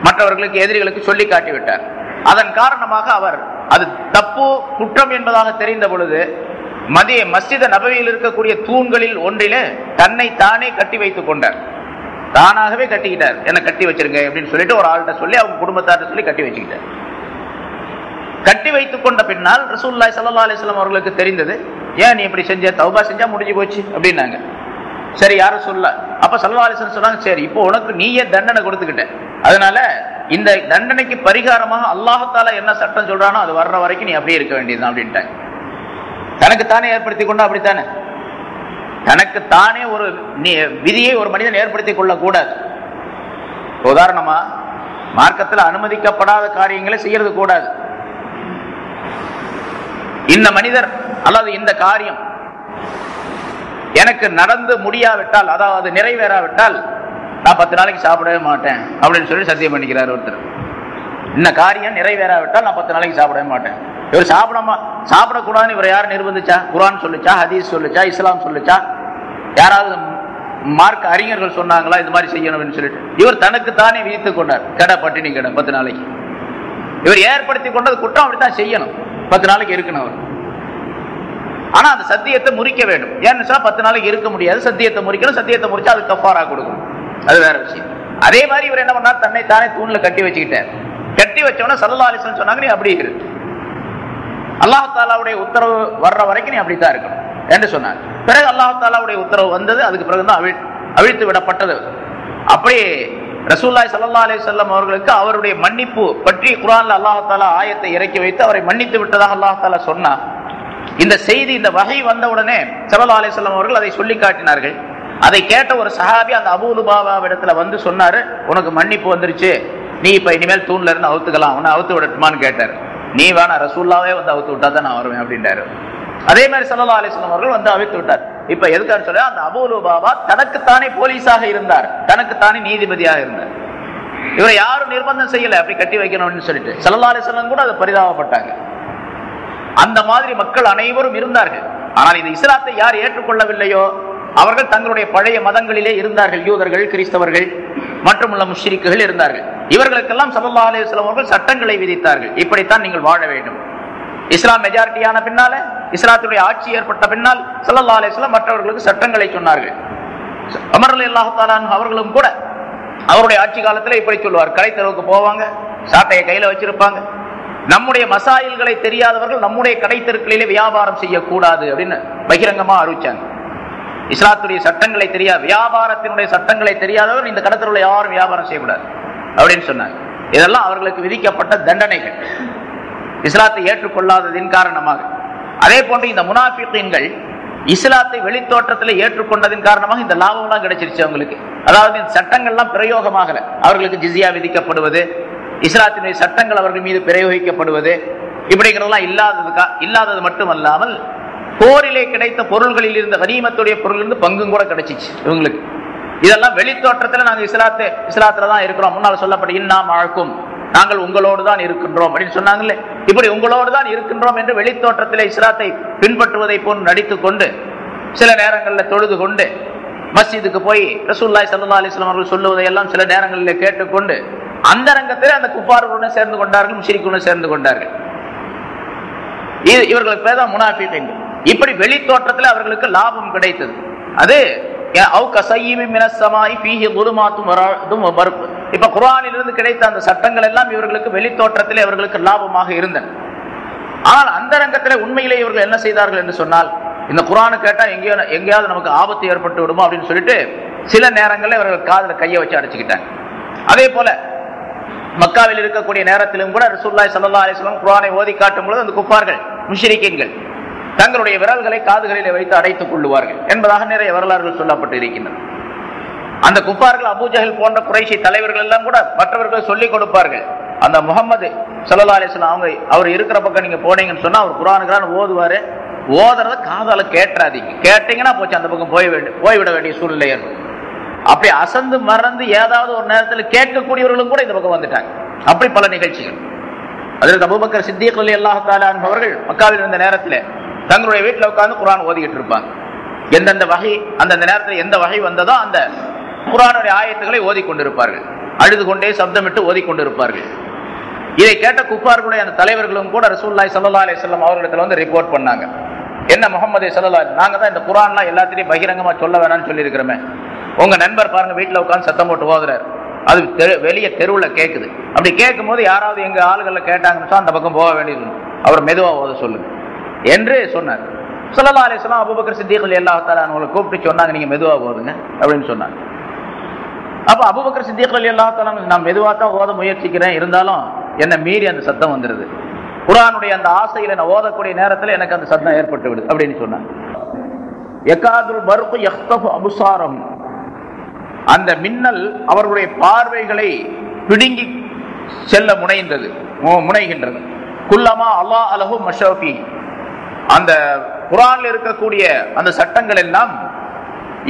மற்றவர்களுக்கு எதிரிகளுக்கு சொல்லி காட்டிவிட்டார். அதன் காரணமாக அவர் அது தப்பு குற்றம் என்பதாக தெரிந்த பொழுது மஸ்ஜித் நபவியில் இருக்கக்கூடிய தூண்களில் ஒன்றிலே தன்னை தானே கட்டி வைத்துக் கொண்டார். தானாகவே கட்டிக்கிட்டார். என்ன கட்டி வச்சிருங்க அப்படின்னு சொல்லிட்டு ஒரு ஆள்கிட்ட சொல்லி அவங்க குடும்பத்தார்ட்ட சொல்லி கட்டி வச்சுக்கிட்டார். கட்டி வைத்துக் கொண்ட பின்னால் ரசூலுல்லாஹி ஸல்லல்லாஹு அலைஹி வஸல்லம் அவர்களுக்கு தெரிந்தது. ஏன் நீ இப்படி செஞ்ச? தௌபா செஞ்சா முடிஞ்சு போச்சு அப்படின்னாங்க. சரி யாரும் சொல்ல. அப்ப ஸல்லல்லாஹு அலைஹி வஸல்லம் சொன்னாங்க, சரி இப்போ உனக்கு நீயே தண்டனை கொடுத்துக்கிட்ட, அதனால இந்த தண்டனைக்கு பரிகாரமாக அல்லாஹ் தஆலா என்ன சட்டம் சொல்றானோ அது வர்ற வரைக்கும் நீ அப்படியே இருக்க வேண்டியதுதான் அப்படின்ட்டாங்க. தனக்குத்தானே ஏற்படுத்திக் கொண்டா அப்படித்தானே, தனக்குத்தானே ஒரு விதியை ஒரு மனிதன் ஏற்படுத்திக் கொள்ள கூடாது. உதாரணமா மார்க்கத்தில் அனுமதிக்கப்படாத காரியங்களை செய்யறது கூடாது. இந்த மனிதர் அல்லது இந்த காரியம் எனக்கு நடந்து முடியாவிட்டால், அதாவது நிறைவேறாவிட்டால் நான் 10 நாளைக்கு சாப்பிடவே மாட்டேன் அப்படின்னு சொல்லி சத்தியம் பண்ணிக்கிறார் ஒருத்தர். இந்த காரியம் நிறைவேறாவிட்டால் நான் 10 நாளைக்கு சாப்பிடவே மாட்டேன். இவர் சாப்பிடக்கூடாதுன்னு இவர் யார் நிர்பந்திச்சா? குர்ஆன் சொல்லுச்சா? ஹதீஸ் சொல்லுச்சா? இஸ்லாம் சொல்லுச்சா? யாராவது மார்க்க அறிஞர்கள் சொன்னாங்களா இது மாதிரி செய்யணும்னு சொல்லிட்டு? இவர் தனக்குத்தானே விதித்துக் கொண்டார். கடை பட்டினி கடை 10 நாளைக்கு. இவர் ஏற்படுத்தி கொண்டது குற்றம், அப்படித்தான் செய்யணும், 10 நாளைக்கு இருக்கணும் அவர். ஆனா அந்த சத்தியத்தை முறிக்க வேண்டும். ஏன்னு சொன்னா 10 நாளைக்கு இருக்க முடியாது, சத்தியத்தை முறிக்கணும். சத்தியத்தை முறிச்சா அது கஃபாரா கொடுக்கணும், அது வேற விஷயம். அதே மாதிரி இவர் என்ன பண்ணார்? தன்னை தானே தூண்ல கட்டி வச்சுக்கிட்டார். கட்டி வச்சவன ஸல்லல்லாஹு அலைஹி வஸல்லம் சொன்னாங்க, நீ அப்படி இரு, அல்லாஹ் தஆலாவுடைய உத்தரவு வர்ற வரைக்கும் நீ அப்படித்தான் இருக்கணும் என்று சொன்னார். பிறகு அல்லாஹ் தஆலாவுடைய உத்தரவு வந்தது. அதுக்கு பிறகுதான் அவிழ்த்து விடப்பட்டது. அப்படி ரசூலுல்லாஹி ஸல்லல்லாஹு அலைஹி வஸல்லம் அவர்களுக்கு அவருடைய மன்னிப்பு பற்றி குர்ஆன்ல அல்லாஹ் தஆலா ஆயத்தை இறக்கி வைத்து அவரை மன்னித்து விட்டதாக அல்லாஹ் தஆலா சொன்னார். இந்த செய்தி, இந்த வஹி வந்த உடனே ஸல்லல்லாஹு அலைஹி வஸல்லம் அவர்கள் அதை சொல்லி காட்டினார்கள். அதை கேட்ட ஒரு சஹாபி அந்த அபூ லுபாபாவிடத்துல வந்து சொன்னாரு, உனக்கு மன்னிப்பு வந்துருச்சு, நீ இப்ப இனிமேல் தூண்ல இருந்து அவுத்துக்கலாம், உன்னை அவுத்து விடட்டுமான்னு கேட்டார். நீ வேணா, ரசூலுல்லாவே வந்து அவுத்து விட்டா தான் நான் வருவேன் அப்படின்றாரு. அதே மாதிரி ஸல்லல்லாஹு அலைஹி வஸல்லம் அவர்கள் வந்து அவித்து விட்டார். இப்ப எதுக்காக சொல்ல, அந்த அபூ லுபாபா தனக்குத்தானே போலீஸாக இருந்தார், தனக்குத்தானே நீதிபதியாக இருந்தார். இவரை யாரும் நிர்பந்தம் செய்யல அப்படி கட்டி வைக்கணும்னு சொல்லிட்டு. ஸல்லல்லாஹு அலைஹி வஸல்லம் கூட அதை பரிதாபப்பட்டாங்க. அந்த மாதிரி மக்கள் அனைவரும் இருந்தார்கள். ஆனால் இந்த இஸ்லாத்தை யார் ஏற்றுக்கொள்ளவில்லையோ அவர்கள் தங்களுடைய பழைய மதங்களிலே இருந்தார்கள். யூதர்கள், கிறிஸ்தவர்கள் மற்றும் உள்ள முஷ்ரிக்குகள் இருந்தார்கள். இவர்களுக்கெல்லாம் ஸல்லல்லாஹு அலைஹி வஸல்லம் அவர்கள் சட்டங்களை விதித்தார்கள். இப்படித்தான் நீங்கள் வாழ வேண்டும். இஸ்லாம் மெஜாரிட்டியான பின்னால, இஸ்லாத்துடைய ஆட்சி ஏற்பட்ட பின்னால் ஸல்லல்லாஹு அலைஹி வஸல்லம் மற்றவர்களுக்கு சட்டங்களை சொன்னார்கள். உமர் ரலியல்லாஹு தஆலா அவர்களும் கூட அவருடைய ஆட்சி காலத்தில் இப்படி சொல்லுவார். கடைத்தெருவுக்கு போவாங்க, சாட்டையை கையில வச்சிருப்பாங்க. நம்முடைய மசாயில்களை தெரியாதவர்கள் நம்முடைய கடைத்தெருக்களிலே வியாபாரம் செய்யக்கூடாது அப்படின்னு பகிரங்கமா அறிவிச்சாங்க. இஸ்லாத்துடைய சட்டங்களை தெரியாது, வியாபாரத்தினுடைய சட்டங்களை தெரியாதவர் இந்த கடத்தருளை யாரும் வியாபாரம் செய்யக்கூடாது அப்படின்னு சொன்னாங்க. இதெல்லாம் அவர்களுக்கு விதிக்கப்பட்ட தண்டனைகள், இஸ்லாத்தை ஏற்றுக்கொள்ளாததின் காரணமாக. அதே போன்று இந்த முனாஃபிகீன்கள் இஸ்லாத்தை வெளித்தோற்றத்தில் ஏற்றுக்கொண்டதின் காரணமாக இந்த லாபம் எல்லாம் கிடைச்சிருச்சு அவங்களுக்கு. அதாவது இந்த சட்டங்கள்லாம் பிரயோகமாகல. அவர்களுக்கு ஜிஸியா விதிக்கப்படுவது, இஸ்லாத்தினுடைய சட்டங்கள் அவர்கள் மீது பிரயோகிக்கப்படுவது, இப்படிங்கிறதெல்லாம் இல்லாதது மட்டுமல்லாமல் போரிலே கிடைத்த பொருள்களில் இருந்த கனிமத்துடைய பொருளிலிருந்து பங்கும் கூட கிடைச்சிச்சு இவங்களுக்கு. இதெல்லாம் வெளித்தோற்றத்தில் நாங்கள் இஸ்லாத்துல தான் இருக்கிறோம். முன்னால் சொல்லப்பட்ட இன்னாம் ஆழ்க்கும், நாங்கள் உங்களோடு தான் இருக்கின்றோம் அப்படின்னு சொன்னாங்களே. இப்படி உங்களோடு தான் இருக்கின்றோம் என்று வெளித்தோற்றத்தில் இஸ்லாத்தை பின்பற்றுவதை போன்று நடித்துக் கொண்டு சில நேரங்களில் தொழுது கொண்டு மஸ்ஜிதுக்கு போய் ரசூலுல்லாஹி ஸல்லல்லாஹு அலைஹி வஸல்லம் அவர்கள் சொல்லுவதை எல்லாம் சில நேரங்களில் கேட்டுக்கொண்டு அந்த ரங்கத்தில் அந்த குஃபார்களுடன் சேர்ந்து கொண்டார்கள், முஷ்ரிக்குடன் சேர்ந்து கொண்டார்கள். இவர்களுக்கு பேர் தான் முனாஃபிகீன்கள். இப்படி வெளித்தோற்றத்தில் அவர்களுக்கு லாபம் கிடைத்தது. அது இப்ப குர்ஆனிலிருந்து கிடைத்த அந்த சட்டங்கள் எல்லாம் இவர்களுக்கு வெளித்தோற்றத்திலே அவர்களுக்கு லாபமாக இருந்தன. ஆனால் அந்த ரங்கத்திலே உண்மையிலே இவர்கள் என்ன செய்தார்கள் என்று சொன்னால், இந்த குர்ஆனை கேட்டா எங்கேயாவது நமக்கு ஆபத்து ஏற்பட்டு விடுமோ அப்படின்னு சொல்லிட்டு சில நேரங்களில் இவர்கள் காதுல கையை வச்சு அடைச்சுக்கிட்டாங்க. அதே போல மக்காவில் இருக்கக்கூடிய நேரத்திலும் கூட ரசூலுல்லாஹி ஸல்லல்லாஹு அலைஹி வஸல்லம் குர்ஆனை ஓதி காட்டும் பொழுது அந்த குஃபார்கள், முஷ்ரிக்கீன்கள் தங்களுடைய விரல்களை காதுகளிலே வைத்து அடைத்துக் கொள்ளுவார்கள் என்பதாக நிறைய வரலாறுகள் சொல்லப்பட்டு இருக்கின்றன. அந்த குஃபார்கள், அபூ ஜஹல் போன்ற குறைஷி தலைவர்கள் எல்லாம் கூட மற்றவர்கள் சொல்லிக் கொடுப்பார்கள். அந்த முஹம்மது ஸல்லல்லாஹு அலைஹி வஸல்லம் அவர் இருக்கிற பக்கம் நீங்க போனீங்கன்னு சொன்னா அவர் குர்ஆனுக்கு ஓதுவாரு, ஓதுறத காதால கேட்றாதீங்க, கேட்டீங்கன்னா போச்சு, அந்த பக்கம் போய்விட வேண்டிய சூழ்நிலை ஏற்படும். அப்படி அசந்து மறந்து ஏதாவது ஒரு நேரத்தில் கேட்கக்கூடியவர்களும் கூட இந்த பக்கம் வந்துட்டாங்க. அப்படி பல நிகழ்ச்சிகள். அதற்கு அபூபக்கர் சித்திக் ரலியல்லாஹு தஆலா அன்ஹு அவர்கள் மக்காவில் இருந்த நேரத்தில் தங்களுடைய வீட்டில் உட்கார்ந்து குர்ஆன் ஓதிக்கிட்டு இருப்பாங்க. எந்தெந்த வகை அந்தந்த நேரத்தில் எந்த வகை வந்ததோ அந்த குர்ஆனுடைய ஆயத்துக்களை ஓதிக்கொண்டிருப்பார்கள். அழுது கொண்டே சப்தமிட்டு ஓதிக்கொண்டிருப்பார்கள். இதை கேட்ட குஃபார்களுடைய அந்த தலைவர்களும் கூட ரசூலுல்லாஹி ஸல்லல்லாஹு அலைஹி வஸல்லம் அவர்களிடத்தில் வந்து ரிப்போர்ட் பண்ணாங்க. என்ன முஹம்மது ஸல்லல்லாஹு அலைஹி, நாங்க தான் இந்த குர்ஆன்லாம் எல்லாத்தையும் பகிரங்கமா சொல்ல வேணாம்னு சொல்லி இருக்கிறோமே, உங்க நண்பர் பாருங்க வீட்டில் உட்கார்ந்து சத்தம் போட்டு ஓதுறாரு, அது வெளியே தெருவில் கேட்குது. அப்படி கேட்கும் போது யாராவது எங்க ஆளுகளை கேட்டாங்கன்னு அந்த பக்கம் போக வேண்டியது, அவர் மெதுவா ஓத சொல்லுங்க என்று சொன்னார். ஸல்லல்லாஹு அலைஹி வஸல்லம் அபூபக்கர் சித்தீக் ரலியல்லாஹு தஆலா அவங்களை கூப்பிட்டு சொன்னாங்க, நீங்க மெதுவா ஓதுங்க அப்படின்னு சொன்னாங்க. அப்ப அபூபக்கர் சித்தீக் ரலியல்லாஹு தஆலா, நான் மெதுவா தான் ஓத முயற்சிக்கிறேன், இருந்தாலும் என்ன மீறி அந்த சத்தம் வந்துருது, குர்ஆனுடைய அந்த ஆசையில நான் ஓதக்கூடிய நேரத்தில் எனக்கு அந்த சத்தம் ஏற்பட்டு விடுது அப்படின்னு சொன்னாங்க. யகாதுல் பர்கு யக்தஃபு அப்சாரஹும், அந்த மின்னல் அவர்களுடைய பார்வைகளை பிடுங்கி செல்ல முனைகின்றது. குல்லமா அல்லாஹ் அலஹு மஷாஃபி, அந்த குர்ஆனில் இருக்கக்கூடிய அந்த சட்டங்கள் எல்லாம்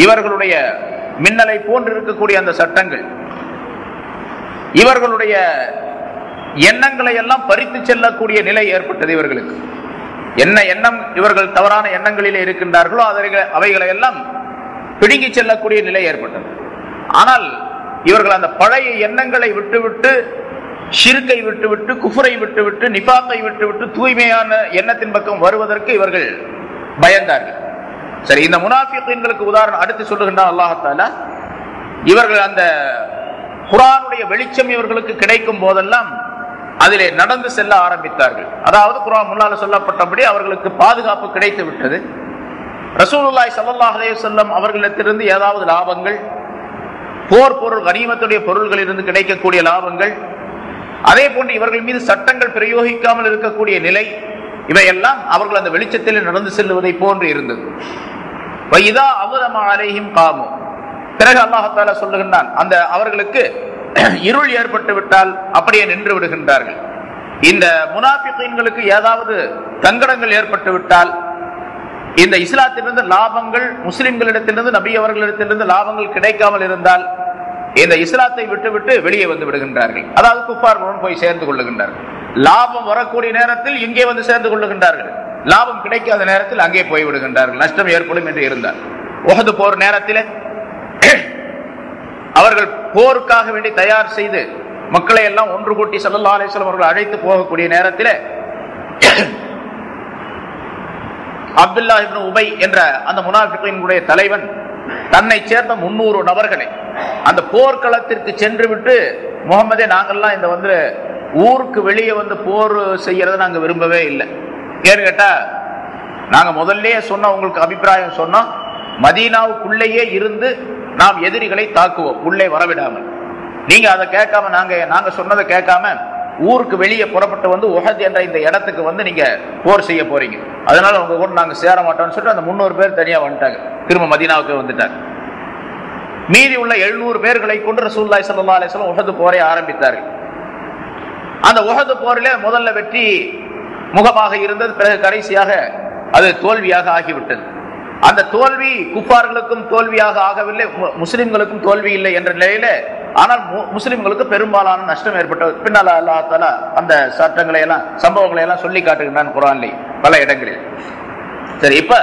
இவர்களுடைய மின்னலை போன்று இருக்கக்கூடிய அந்த சட்டங்கள் இவர்களுடைய எண்ணங்களை எல்லாம் பறித்து செல்லக்கூடிய நிலை ஏற்பட்டது. இவர்களுக்கு என்ன எண்ணம், இவர்கள் தவறான எண்ணங்களிலே இருக்கின்றார்களோ அவைகளை எல்லாம் பிடுங்கி செல்லக்கூடிய நிலை ஏற்பட்டது. ஆனால் இவர்கள் அந்த பழைய எண்ணங்களை விட்டுவிட்டு, ஷிர்கை விட்டுவிட்டு, குஃப்ரை விட்டுவிட்டு, நிஃபாக்கை விட்டுவிட்டு தூய்மையான எண்ணத்தின் பக்கம் வருவதற்கு இவர்கள் பயந்தார்கள். சரி, இந்த முனாஃபிகீன்களுக்கு உதாரணம் அடுத்து சொல்லுகின்றான் அல்லாஹ் தஆலா. இவர்கள் அந்த குர்ஆனுடைய வெளிச்சம் இவர்களுக்கு கிடைக்கும் போதெல்லாம் அதிலே நடந்து செல்ல ஆரம்பித்தார்கள். அதாவது குர்ஆன் முன்னால சொல்லப்பட்டபடி அவர்களுக்கு பாதுகாப்பு கிடைத்து விட்டது. ரசூலுல்லாஹி ஸல்லல்லாஹு அலைஹி வஸல்லம் அவர்களிடத்திலிருந்து ஏதாவது லாபங்கள், போர் பொருள் கனிமத்துடைய பொருள்களிலிருந்து கிடைக்கக்கூடிய லாபங்கள், அதே போன்று இவர்கள் மீது சட்டங்கள் பிரயோகிக்காமல் இருக்கக்கூடிய நிலை, இவையெல்லாம் அவர்கள் அந்த வெளிச்சத்தில் நடந்து செல்வதை போன்று இருந்தது. வைதா அவ்ரம அலைஹிம் காமு, பிறகு அல்லாஹ் தஆலா சொல்லுகின்றான், அந்த அவர்களுக்கு இருள் ஏற்பட்டு விட்டால் அப்படியே நின்று விடுகின்றார்கள். இந்த முனாஃபிகீன்களுக்கு ஏதாவது தங்கடங்கள் ஏற்பட்டு விட்டால், இந்த இஸ்லாத்திலிருந்து லாபங்கள், முஸ்லிம்களிடத்திலிருந்து நபி அவர்களிடத்திலிருந்து லாபங்கள் கிடைக்காமல் இருந்தால் இந்த இஸ்லாத்தை விட்டுவிட்டு வெளியே வந்து விடுகின்றார்கள். அதாவது குஃபார்களுடன் போய் சேர்ந்து கொள்ளுகின்றார்கள். லாபம் வரக்கூடிய நேரத்தில் இங்கே வந்து சேர்ந்து கொள்ளுகின்றார்கள், லாபம் கிடைக்காத நேரத்தில் அங்கே போய் விடுகின்றார்கள், நஷ்டம் ஏற்படும் என்று இருந்தார். உஹது போர் நேரத்தில் அவர்கள் போருக்காக வேண்டி தயார் செய்து மக்களை எல்லாம் ஒன்று கூட்டி ஸல்லல்லாஹு அலைஹி வஸல்லம் அவர்கள் அழைத்து போகக்கூடிய நேரத்தில் அப்துல்லா இப்னு உபை என்ற அந்த முனாஃபிகீன்களுடைய தலைவன் தன்னை சேர்ந்த 300 நபர்களை அந்த போர்க்களத்திற்கு சென்று விட்டு, முகமதே, நாங்கள்லாம் இந்த வந்து ஊருக்கு வெளியே வந்து போர் செய்யறதை நாங்க விரும்பவே இல்லை. ஏன்னு கேட்டா, நாங்க முதல்லயே சொன்னோம், உங்களுக்கு அபிப்பிராயம் சொன்னோம், மதீனாவுக்குள்ளேயே இருந்து நாம் எதிரிகளை தாக்குவோம், உள்ளே வரவிடாமல். நீங்க அதை கேட்காம, நாங்க சொன்னதை கேட்காம ஊருக்கு வெளியே புறப்பட்டு வந்து உஹத் என்ற இந்த இடத்துக்கு வந்து நீங்க போர் செய்ய போறீங்க, அதனால உங்க கூட நாங்க சேர மாட்டோம்னு சொல்லிட்டு அந்த 300 பேர் தனியா வந்துட்டாங்க, திரும்ப மதீனாவுக்கு வந்துட்டாங்க. மீதி உள்ள 700 பேர்களை கொண்டு ரசூலுல்லாஹி ஸல்லல்லாஹு அலைஹி வஸல்லம் உஹது போரை ஆரம்பித்தார்கள். அந்த உஹது போரிலே முதல்ல வெற்றி முகமாக இருந்தது, பிறகு கடைசியாக அது தோல்வியாக ஆகிவிட்டது. அந்த தோல்வி குஃபார்களுக்கும் தோல்வியாக ஆகவில்லை, முஸ்லிம்களுக்கும் தோல்வி இல்லை என்ற நிலையில, ஆனால் முஸ்லிம்களுக்கு பெரும்பாலான நஷ்டம் ஏற்பட்டது. பின்னால் அல்லாஹ் தஆலா அந்த சட்டங்களை எல்லாம், சம்பவங்களை எல்லாம் சொல்லி காட்டுகின்றான் குர்ஆனிலே பல இடங்களில். சரி, இப்ப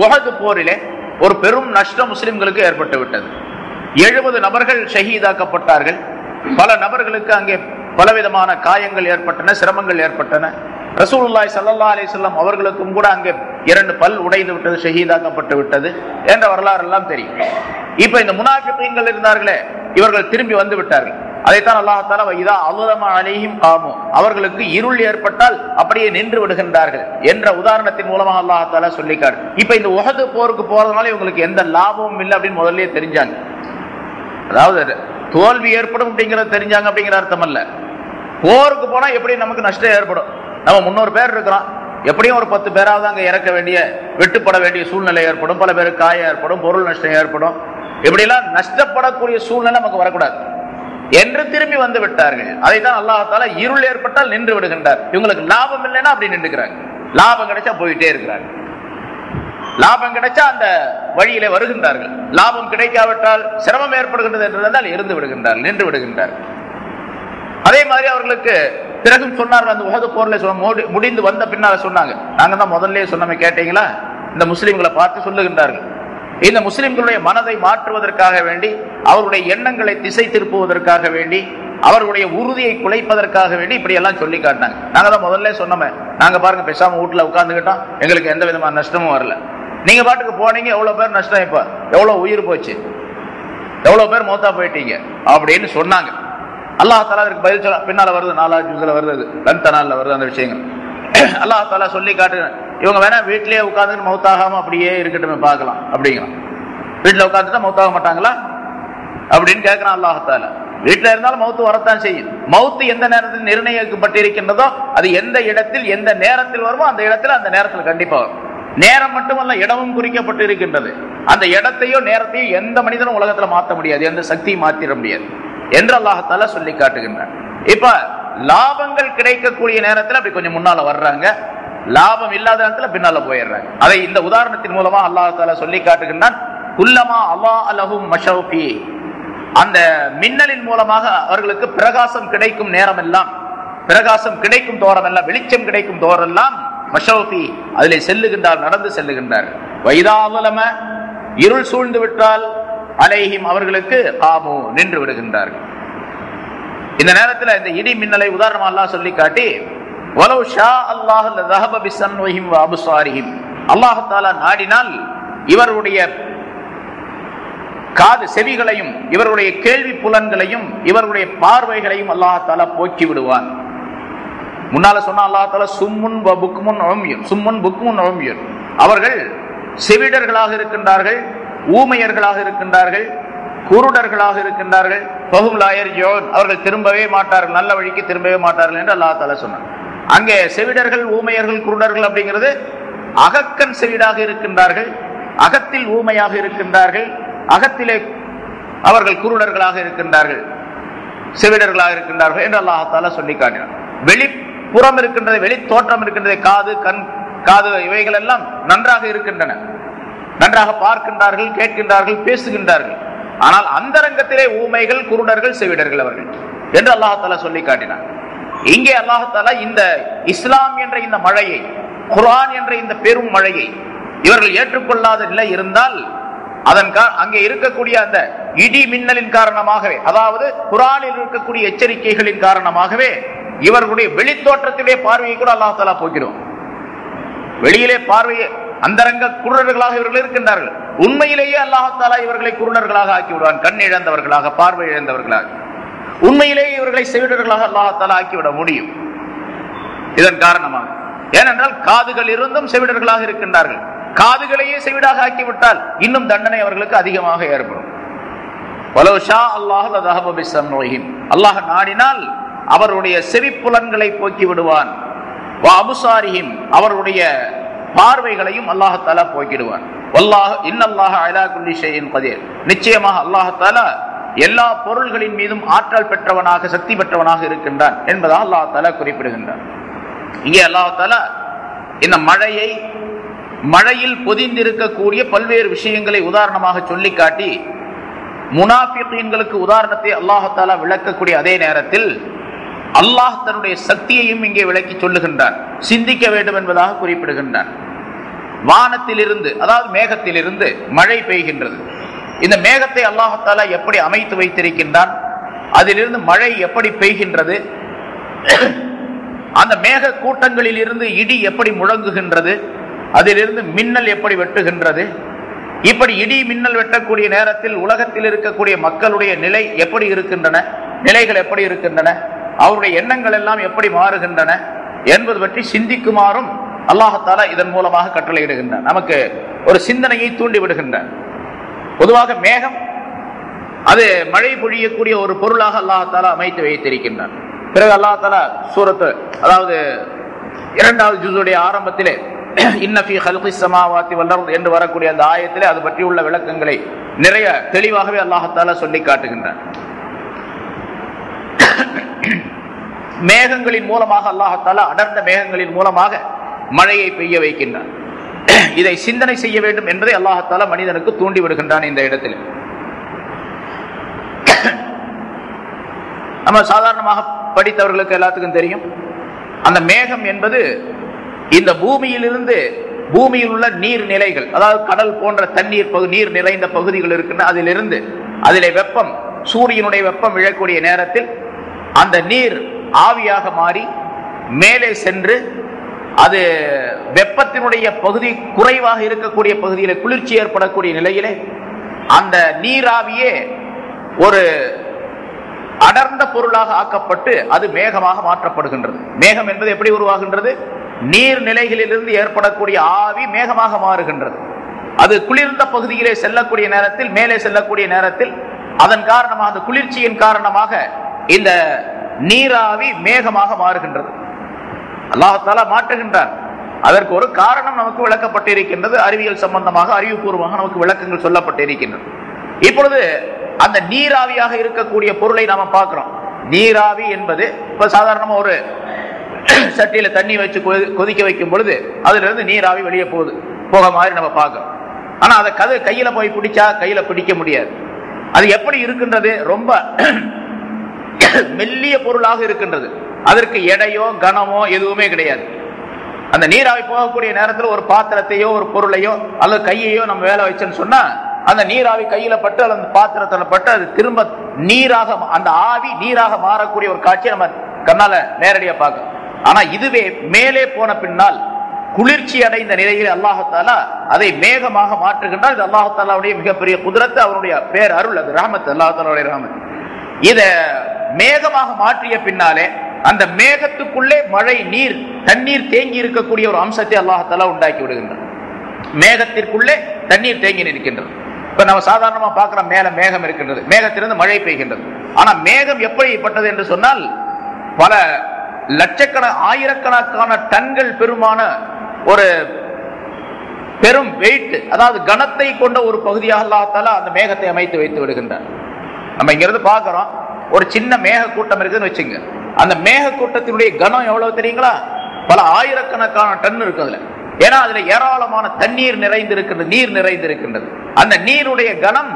உஹது போரிலே ஒரு பெரும் நஷ்டம் முஸ்லிம்களுக்கு ஏற்பட்டு விட்டது. 70 நபர்கள் ஷஹீதாக்கப்பட்டார்கள். பல நபர்களுக்கு அங்கே பலவிதமான காயங்கள் ஏற்பட்டன, சிரமங்கள் ஏற்பட்டன. ரசூலுல்லாஹி ஸல்லல்லாஹு அலைஹி வஸல்லம் அவர்களுக்கும் கூட அங்கே 2 பல் உடைந்து விட்டது, ஷஹீதாக்கப்பட்டு விட்டது என்ற வரலாறு எல்லாம் தெரியும். இப்ப இந்த முனாஃபிகீன்கள் இருந்தார்களே, இவர்கள் திரும்பி வந்து விட்டார்கள். அதைத்தான் அல்லாஹ் தஆலா வைதா அவ்ரம அலைஹிம் காமு, அவர்களுக்கு இருள் ஏற்பட்டால் அப்படியே நின்று விடுகின்றார்கள் என்ற உதாரணத்தின் மூலமாக அல்லாஹ் தஆலா சொல்லிக்காரு. இப்ப இந்த உஹது போருக்கு போறதுனால இவங்களுக்கு எந்த லாபமும் இல்லை அப்படின்னு முதல்லயே தெரிஞ்சாங்க. அதாவது தோல்வி ஏற்படும் அப்படிங்கறது தெரிஞ்சாங்க அப்படிங்கிற அர்த்தம் அல்ல. போருக்கு போனா எப்படி நமக்கு நஷ்டம் ஏற்படும், நம்ம 300 பேர் இருக்கிறோம், எப்படியும் ஒரு 10 பேராவது அங்க இறக்க வேண்டிய, வெட்டுப்பட வேண்டிய சூழ்நிலை ஏற்படும், பல பேருக்கு காயம் ஏற்படும், பொருள் நஷ்டம் ஏற்படும், இப்படி எல்லாம் நஷ்டப்படக்கூடிய சூழ்நிலை நமக்கு வரக்கூடாது என்று திரும்பி வந்து விட்டார்கள். அதைத்தான் அல்லாஹ் தஆலா இருள் ஏற்பட்டால் நின்று விடுகின்றார். இவங்களுக்கு லாபம் இல்லைன்னா அப்படி நின்றுக்கிறாங்க, லாபம் கிடைச்சா போயிட்டே இருக்கிறாங்க, லாபம் கிடைச்சா அந்த வழியிலே வருகின்றார்கள், லாபம் கிடைக்காவிட்டால் சிரமம் ஏற்படுகின்றது என்றால் இருந்து விடுகின்றார்கள், நின்று விடுகின்றார்கள். அதே மாதிரி அவர்களுக்கு பிறகும் சொன்னார்கள், அந்த உஹது போர்ல முடிந்து வந்த பின்னால சொன்னாங்க, நாங்க தான் முதல்ல சொன்னமே கேட்டீங்களா, இந்த முஸ்லிம்களை பார்த்து சொல்லுகின்றார்கள், இந்த முஸ்லிம்களுடைய மனதை மாற்றுவதற்காக வேண்டி, அவருடைய எண்ணங்களை திசை திருப்புவதற்காக வேண்டி, அவர்களுடைய உறுதியை குலைப்பதற்காக வேண்டி இப்படி எல்லாம் சொல்லி காட்டினாங்க. நாங்க தான் முதல்ல சொன்னோமே, நாங்க பாருங்க பேசாம வீட்டுல உட்கார்ந்துக்கிட்டோம், எங்களுக்கு எந்த விதமான நஷ்டமும் வரல, நீங்க பாட்டுக்கு போனீங்க, எவ்வளவு பேர் நஷ்டம், இப்ப எவ்வளவு உயிர் போச்சு, எவ்வளவு பேர் மௌத்தா போயிட்டீங்க அப்படின்னு சொன்னாங்க. அல்லாஹ் தஆலா அதற்கு பதில் சொல்ல பின்னால வருது, 4வது ஜுஸ்ல வருது, லந்தனால வருது அந்த விஷயங்கள். அல்லாஹ் தஆலா சொல்லி காட்டு, இவங்க வேணா வீட்டிலேயே உட்கார்ந்து மௌத்தாகாம அப்படியே இருக்கட்டும் பார்க்கலாம் அப்படிங்கிறான். வீட்டுல உட்கார்ந்துட்டா மௌத்தாக மாட்டாங்களா அப்படின்னு கேட்கிறான் அல்லாஹ் தஆலா. வீட்டுல இருந்தாலும் மௌத்து வரத்தான் செய்யும். மௌத்து எந்த நேரத்தில் நிர்ணயிக்கப்பட்டிருக்கின்றதோ அது எந்த இடத்தில் எந்த நேரத்தில் வருமோ அந்த இடத்துல அந்த நேரத்தில் கண்டிப்பா வரும். நேரம் மட்டுமல்ல, இடமும் குறிக்கப்பட்டு இருக்கின்றது. அந்த இடத்தையோ நேரத்தையோ எந்த மனிதனும் உலகத்துல மாற்ற முடியாது, எந்த சக்தியும் மாற்றிட முடியாது என்று அல்லாஹ் தஆலா சொல்லி காட்டுகின்றான். இப்ப லாபங்கள் கிடைக்கக்கூடிய நேரத்தில் அப்படி கொஞ்சம் முன்னால வர்றாங்க, லாபம் இல்லாத நேரத்தில் பின்னால போயிடுறாங்க. அதை இந்த உதாரணத்தின் மூலமா அல்லாஹ் தஆலா சொல்லி காட்டுகின்றான். குல்லமா அல்லாஹ் லஹும் மஷௌஃபி, அந்த மின்னலின் மூலமாக அவர்களுக்கு பிரகாசம் கிடைக்கும் நேரம் எல்லாம், பிரகாசம் கிடைக்கும் தோறம் எல்லாம், வெளிச்சம் கிடைக்கும் தோறெல்லாம் மஷௌஃபி அதிலே செல்லுகின்றார், நடந்து செல்லுகின்றார். வைதாவலம, இருள் சூழ்ந்து விட்டால் அலைஹிம் அவர்களுக்கு காமு நின்று விடுகின்றார்கள். இந்த நேரத்தில் இந்த இடி மின்னலை உதாரணமா அல்லாஹ் சொல்லி காட்டி, வலவ் ஷா அல்லாஹ் லதஹப பிஸன்வஹிம் வ அப்சாரிஹிம், அல்லாஹ் தஆலா நாடினால் இவருடைய காது செவிகளையும் இவருடைய கேள்வி புலன்களையும் இவருடைய பார்வைகளையும் அல்லாஹ் தஆலா போக்கி விடுவான். முன்னால சொன்ன அல்லாஹ் தஆலா சும்முன் வ புக்முன் உம்யுன், சும்முன் புக்முன் உம்யுன், அவர்கள் செவிடர்களாக இருக்கின்றார்கள், ஊமையர்களாக இருக்கின்றார்கள், குருடர்களாக இருக்கின்றார்கள். ஃபஹும் லா யர்ஜூன், அவர்கள் திரும்பவே மாட்டார்கள், நல்ல வழிக்கு திரும்பவே மாட்டார்கள் என்று அல்லாஹ் தஆலா சொன்னார். அங்கே செவிடர்கள், ஊமையர்கள், குருடர்கள் அப்படிங்கிறது அகக்கண் செவிடாக இருக்கின்றார்கள், அகத்தில் ஊமையாக இருக்கின்றார்கள், அகத்திலே அவர்கள் குருடர்களாக இருக்கின்றார்கள், செவிடர்களாக இருக்கின்றார்கள் என்று அல்லாஹ் தஆலா சொல்லி காட்டினார். வெளிப்புறம் இருக்கின்றது, வெளி தோற்றம் இருக்கின்றது, காது, கண், காது இவைகள் எல்லாம் நன்றாக இருக்கின்றன, நன்றாக பார்க்கின்றார்கள், கேட்கின்றார்கள், பேசுகின்றார்கள். ஆனால் அந்தரங்கத்திலே ஊமைகள், குருடர்கள், செவிடர்கள் அவர்கள் என்று அல்லாஹ் தஆலா சொல்லி காட்டினார். இங்கே அல்லாஹ் தஆலா இந்த இஸ்லாம் என்ற இந்த மழையை, குர்ஆன் என்ற இந்த பெரும் மழையை இவர்கள் ஏற்றுக்கொள்ளாத நிலை இருந்தால் அதன் அங்கே இருக்கக்கூடிய அந்த இடி மின்னலின் காரணமாகவே, அதாவது குர்ஆனில் இருக்கக்கூடிய எச்சரிக்கைகளின் காரணமாகவே இவர்களுடைய வெளித்தோற்றத்திலே பார்வையை கூட அல்லாஹ் தஆலா போக்கிடும். வெளியிலே பார்வையை அந்தரங்க குருடர்களாக இவர்கள் இருக்கின்றார்கள், உண்மையிலேயே அல்லாஹ் தஆலா இவர்களை குருடர்களாக ஆக்கி விடுவான், கண் இழந்தவர்களாக, பார்வை இழந்தவர்களாக. உண்மையிலேயே இவர்களை செவிடர்களாக அல்லாஹ் தஆலா ஆக்கிவிட முடியும் இதன் காரணமாக. ஏனென்றால் காதுகள் இருந்தும் செவிடர்களாக இருக்கின்றார்கள், காதுகளையே செவிடாக ஆக்கிவிட்டால் இன்னும் தண்டனை அவர்களுக்கு அதிகமாக ஏற்படும். வலவ் ஷா அல்லாஹ் லதஹப பிஸம்இஹிம், அல்லாஹ் நாடினால் அவருடைய செவிப்புலன்களை போக்கி விடுவான். வ அப்சாரிஹிம், அவருடைய பார்வைகளையும் அல்லாஹ் தஆலா போக்கிடுவான். வல்லாஹ் இன்னல்லாஹ அலா குல்லி ஷைஇன் கதீர், நிச்சயமாக அல்லாஹ் தஆலா எல்லா பொருள்களின் மீதும் ஆற்றல் பெற்றவனாக, சக்தி பெற்றவனாக இருக்கின்றான் என்பதாக அல்லாஹ் தஆலா குறிப்பிடுகின்றான். இங்கே அல்லாஹ் தஆலா இந்த மழையை, மழையில் பொதிந்திருக்கக்கூடிய பல்வேறு விஷயங்களை உதாரணமாக சொல்லி காட்டி முனாஃபிகீன்களுக்கு உதாரணத்தை அல்லாஹ் தஆலா விளக்கக்கூடிய அதே நேரத்தில் அல்லாஹ் தன்னுடைய சக்தியையும் இங்கே விளக்கி சொல்லுகின்றான், சிந்திக்க வேண்டும் என்பதாக குறிப்பிடுகின்றான். வானத்திலிருந்து, அதாவது மேகத்திலிருந்து மழை பெய்கின்றது. இந்த மேகத்தை அல்லாஹ் தஆலா எப்படி அமைத்து வைத்திருக்கின்றான், அதிலிருந்து மழை எப்படி பெய்கின்றது, அந்த மேக கூட்டங்களில் இருந்து இடி எப்படி முழங்குகின்றது, அதிலிருந்து மின்னல் எப்படி வெட்டுகின்றது, இப்படி இடி மின்னல் வெட்டக்கூடிய நேரத்தில் உலகத்தில் இருக்கக்கூடிய மக்களுடைய நிலை எப்படி இருக்கின்றன, நிலைகள் எப்படி இருக்கின்றன, அவருடைய எண்ணங்கள் எல்லாம் எப்படி மாறுகின்றன என்பது பற்றி சிந்திக்குமாறும் அல்லாஹ் தஆலா இதன் மூலமாக கட்டளையிடுகின்றான், நமக்கு ஒரு சிந்தனையை தூண்டி விடுகின்றான். பொதுவாக மேகம் அது மழை பொழியக்கூடிய ஒரு பொருளாக அல்லாஹ் தஆலா அமைத்து வைத்திருக்கின்றான். பிறகு அல்லாஹ் தஆலா சூரத்து, அதாவது 2வது ஜுஸுடைய ஆரம்பத்திலே இன்ன ஃபீ ஹல்கிஸ் ஸமாவாத்தி வல் அர்த் என்று வரக்கூடிய அந்த ஆயத்திலே அது பற்றி உள்ள விளக்கங்களை நிறைய தெளிவாகவே அல்லாஹ் தஆலா சொல்லி காட்டுகின்றான். மேகங்களின் மூலமாக அல்லாஹ் தஆலா, அடர்ந்த மேகங்களின் மூலமாக மழையை பெய்ய வைக்கின்றான். இதை சிந்தனை செய்ய வேண்டும் என்பதை அல்லாஹ் தஆலா மனிதனுக்கு தூண்டி விடுகின்றான். இந்த இடத்தில் நம்ம சாதாரணமாக படித்தவர்களுக்கு எல்லாத்துக்கும் தெரியும், அந்த மேகம் என்பது இந்த பூமியிலிருந்து, பூமியில் உள்ள நீர்நிலைகள், அதாவது கடல் போன்ற தண்ணீர் நீர் நிறைந்த பகுதிகள் இருக்கின்றன, அதிலிருந்து அதிலே வெப்பம், சூரியனுடைய வெப்பம் விழக்கூடிய நேரத்தில் அந்த நீர் ஆவியாக மாறி மேலே சென்று அது வெப்பத்தினுடைய பகுதி குறைவாக இருக்கக்கூடிய பகுதியில குளிர்ச்சி ஏற்படக்கூடிய நிலையிலே அந்த நீராவியே ஒரு அடர்ந்த பொருளாக ஆக்கப்பட்டு அது மேகமாக மாற்றப்படுகின்றது. மேகம் என்பது எப்படி உருவாகின்றது? நீர்நிலைகளிலிருந்து ஏற்படக்கூடிய ஆவி மேகமாக மாறுகின்றது. அது குளிர்ந்த பகுதியிலே செல்லக்கூடிய நேரத்தில், மேலே செல்லக்கூடிய நேரத்தில், அதன் காரணமாக, அந்த குளிர்ச்சியின் காரணமாக இந்த நீராவி மேகமாக மாறுகின்றது. அல்லாஹ் தஆலா மாற்றுகின்றார். அதற்கு ஒரு காரணம் நமக்கு விளக்கப்பட்டிருக்கின்றது. அறிவியல் சம்பந்தமாக, அறிவுபூர்வமாக நமக்கு விளக்கங்கள் சொல்லப்பட்டிருக்கின்றது. இப்பொழுது அந்த நீராவியாக இருக்கக்கூடிய பொருளை நாம பார்க்கிறோம். நீராவி என்பது இப்ப சாதாரணமா ஒரு சட்டியில தண்ணி வச்சு கொதிக்க வைக்கும் பொழுது அதுல இருந்து நீராவி வெளியே போக மாதிரி நம்ம பார்க்கிறோம். ஆனா அதை கையில போய் பிடிச்சா கையில பிடிக்க முடியாது. அது எப்படி இருக்கின்றது? ரொம்ப மெல்லிய பொருளாக இருக்கின்றது. அதற்கு எடையோ கனமோ எதுவுமே கிடையாது. அந்த நீராவி போகக்கூடிய நேரத்தில் ஒரு பாத்திரத்தையோ ஒரு பொருளையோ அல்லது கையையோ நம்ம வேலை வச்சோன்னு சொன்னா அந்த நீராவி கையில பட்டு அந்த பாத்திரத்தில் பட்டு அது திரும்ப நீராக, அந்த ஆவி நீராக மாறக்கூடிய ஒரு காட்சியை நம்ம கண்ணால நேரடியா பார்க்க. ஆனா இதுவே மேலே போன பின்னால் குளிர்ச்சி அடைந்த நிலையில் அல்லாஹ் தஆலா அதை மேகமாக மாற்றுகின்றார். இது அல்லாஹ் தஆலாவுடைய மிகப்பெரிய குதிரத்து, அவருடைய பேர் அருள், அது ரஹ்மத், அல்லாஹ் தஆலாவுடைய ரஹ்மத். இத மேகமாக மாற்றிய பின்னாலே அந்த மேகத்துக்குள்ளே மழை நீர், தண்ணீர் தேங்கி இருக்கக்கூடிய ஒரு அம்சத்தை அல்லாஹ் தஆலா உண்டாக்கி விடுகின்றார். மேகத்திற்குள்ளே தண்ணீர் தேங்கி இருக்கின்றது. இப்ப நம்ம சாதாரணமா பார்க்கிற மேல மேகம் இருக்கின்றது, மேகத்திலிருந்து மழை பெய்கின்றது. ஆனா மேகம் எப்படிப்பட்டது என்று சொன்னால் பல ஆயிரக்கணக்கான டன்கள் பெருமான ஒரு பெரும் வெயிட், அதாவது கனத்தை கொண்ட ஒரு பகுதியாக அல்லாஹ் தஆலா அந்த மேகத்தை அமைத்து வைத்து விடுகின்றார். நம்ம இங்கிருந்து பார்க்கிறோம், ஒரு சின்ன மேக கூட்டம் இருக்குன்னு வச்சுங்க. அந்த மேக கூட்டத்தினுடைய கனம் எவ்வளவு தெரியுங்களா? பல ஆயிரக்கணக்கான டன் இருக்கு அதுல. ஏன்னா அதுல ஏராளமான தண்ணீர் நிறைந்திருக்கின்றது, நீர் நிறைந்திருக்கின்றது. அந்த நீருடைய கனம்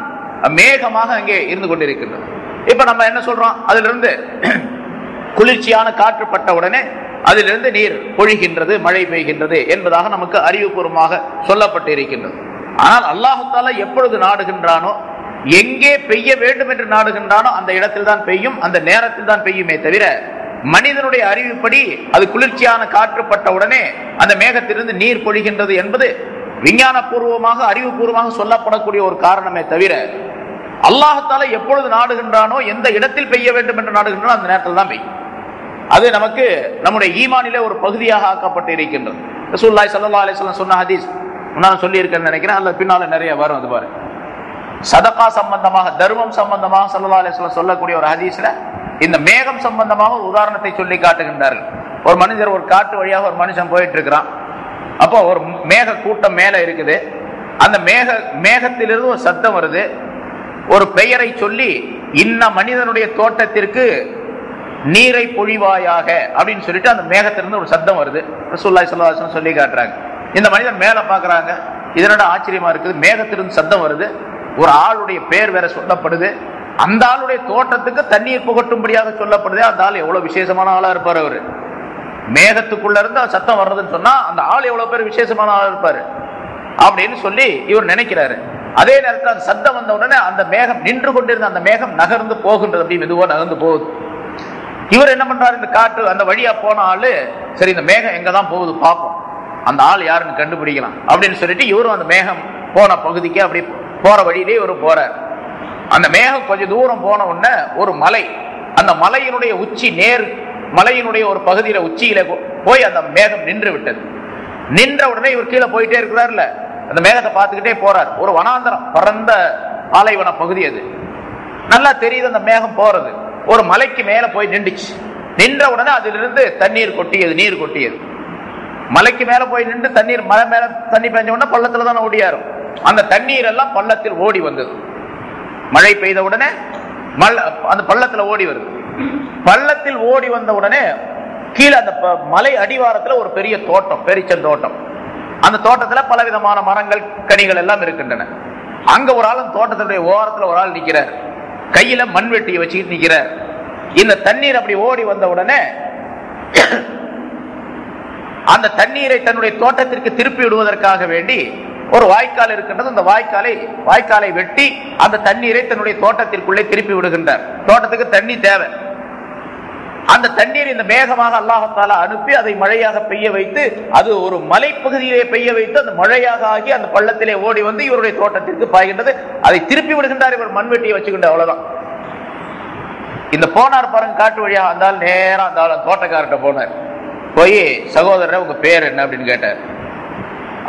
மேகமாக அங்கே இருந்து கொண்டிருக்கின்றது. இப்ப நம்ம என்ன சொல்றோம்? அதுல இருந்து குளிர்ச்சியான காற்று பட்ட உடனே அதிலிருந்து நீர் பொழிகின்றது, மழை பெய்கின்றது என்பதாக நமக்கு அறிவுபூர்வமாக சொல்லப்பட்டு இருக்கின்றது. ஆனால் அல்லாஹ் தஆலா எப்பொழுது நாடுகின்றானோ, எங்கே பெய்ய வேண்டும் என்று நாடுகின்றானோ அந்த இடத்தில் தான் பெய்யும், அந்த நேரத்தில் தான் பெய்யுமே தவிர மனிதனுடைய அறிவுப்படி அது குளிர்ச்சியான காற்று பட்ட உடனே அந்த மேகத்திலிருந்து நீர் பொழிகின்றது என்பது விஞ்ஞான பூர்வமாக, அறிவுபூர்வமாக சொல்லப்படக்கூடிய ஒரு காரணமே தவிர அல்லாஹ் தஆலா எப்பொழுது நாடுகின்றானோ, எந்த இடத்தில் பெய்ய வேண்டும் என்று நாடுகின்றானோ அந்த நேரத்தில் தான் பெய்யும். அது நமக்கு நம்முடைய ஈமானிலே ஒரு பகுதியாக ஆக்கப்பட்டு இருக்கின்றது. ரசூலுல்லாஹி ஸல்லல்லாஹு அலைஹி வஸல்லம் சொன்ன ஹதீஸ் நான் சொல்லி இருக்கேன்னு நினைக்கிறேன், அல்ல பின்னால நிறைய வரும். அது பாரு, சதகா சம்பந்தமாக, தர்மம் சம்பந்தமாக ஸல்லல்லாஹு அலைஹி வஸல்லம் சொல்லக்கூடிய ஒரு ஹதீஸ்ல இந்த மேகம் சம்பந்தமாக ஒரு உதாரணத்தை சொல்லி காட்டுகின்றார்கள். ஒரு மனிதர் ஒரு காட்டு வழியாக ஒரு மனுஷன் போயிட்டு இருக்கிறான். அப்போ ஒரு மேக கூட்டம் மேல இருக்குது. அந்த மேகத்திலிருந்து ஒரு சத்தம் வருது. ஒரு பெயரை சொல்லி, இன்ன மனிதனுடைய தோட்டத்திற்கு நீரை பொழிவாயாக அப்படின்னு சொல்லிட்டு அந்த மேகத்திலிருந்து ஒரு சத்தம் வருது. ரசூலுல்லாஹி ஸல்லல்லாஹு அலைஹி வஸல்லம் சொல்லி காட்டுறாங்க. இந்த மனிதன் மேல பாக்குறாங்க, இதனோட ஆச்சரியமா இருக்குது, மேகத்திலிருந்து சத்தம் வருது, ஒரு ஆளுடைய பேர் வேற சொல்லப்படுது, அந்த ஆளுடைய தோட்டத்துக்கு தண்ணீர் புகட்டும்படியாக சொல்லப்படுது. அந்த ஆள் எவ்வளவு விசேஷமான ஆளா இருப்பாரு, அவரு மேகத்துக்குள்ள இருந்து சத்தம் வர்றதுன்னு சொன்னா அந்த ஆள் எவ்வளவு பேர் விசேஷமான ஆளா இருப்பாரு அப்படின்னு சொல்லி இவர் நினைக்கிறாரு. அதே நேரத்தில் அந்த சத்தம் வந்த உடனே அந்த மேகம் நின்று கொண்டிருந்த அந்த மேகம் நகர்ந்து போகின்றது, அப்படி மெதுவா நகர்ந்து போகுது. இவர் என்ன பண்றாரு, இந்த காற்று அந்த வழியா போன ஆளு, சரி இந்த மேகம் எங்கதான் போகுது பார்ப்போம், அந்த ஆள் யாருன்னு கண்டுபிடிக்கலாம் அப்படின்னு சொல்லிட்டு இவரும் அந்த மேகம் போன பகுதிக்கு அப்படி போற வழியிலே இவரு போறார். அந்த மேகம் கொஞ்சம் தூரம் போன உடனே ஒரு மலை, அந்த மலையினுடைய உச்சி, மலையினுடைய ஒரு பகுதியில உச்சியில போய் அந்த மேகம் நின்று விட்டது. நின்ற உடனே இவர் கீழே போயிட்டே இருக்கிறார்ல, அந்த மேகத்தை பார்த்துக்கிட்டே போறார். ஒரு வனாந்தரம், பரந்த பாலைவன பகுதி அது. நல்லா தெரியுது அந்த மேகம் போறது. ஒரு மலைக்கு மேல போய் நின்றுச்சு. நின்ற உடனே அதிலிருந்து தண்ணீர் கொட்டியது, நீர் கொட்டியது. மலைக்கு மேல போய் நின்று தண்ணீர், மலை மேல தண்ணி பெஞ்ச உடனே பள்ளத்துல தான் ஓடியாரும். அந்த தண்ணீர் எல்லாம் பள்ளத்தில் ஓடி வந்தது. மழை பெய்த உடனே அந்த பள்ளத்துல ஓடி வருது. பள்ளத்தில் ஓடி வந்த உடனே கீழே அந்த மலை அடிவாரத்துல ஒரு பெரிய தோட்டம், பேரிச்சம் தோட்டம். அந்த தோட்டத்துல பலவிதமான மரங்கள், கனிகள் எல்லாம் இருக்கின்றன. அங்க ஒரு ஆள் அந்த தோட்டத்தினுடைய ஓரத்துல ஒரு ஆள் நிக்கிறார், கையில மண்வெட்டியை வச்சுக்கிட்டு நிக்கிறார். இந்த தண்ணீர் அப்படி ஓடி வந்த உடனே அந்த தண்ணீரை தன்னுடைய தோட்டத்திற்கு திருப்பி விடுவதற்காக வேண்டி ஒரு வாய்க்கால் இருக்கின்றது. அந்த வாய்க்காலை வெட்டி அந்த தண்ணீரை தன்னுடைய தோட்டத்திற்குள்ளே திருப்பி விடுகின்றார். தோட்டத்துக்கு தண்ணி தேவை. அந்த தண்ணீர் இந்த மேகமாக அல்லாஹ் தஆலா அனுப்பி அதை மழையாக பெய்ய வைத்து, அது ஒரு மலைப்பகுதியிலே பெய்ய வைத்து அந்த மழையாக ஆகி அந்த பள்ளத்திலே ஓடி வந்து இவருடைய தோட்டத்திற்கு பாய்கின்றது. அதை திருப்பி விடுகின்றார் இவர் மண்வெட்டியை வச்சுக்கின்ற, அவ்வளவுதான். இந்த போனார் பாருங்க காட்டு வழியா, அந்த ஆள் நேரம் அந்த ஆள் தோட்டக்கார்ட்ட போனார். போய் சகோதரர் உங்க பேர் என்ன அப்படின்னு கேட்டார்.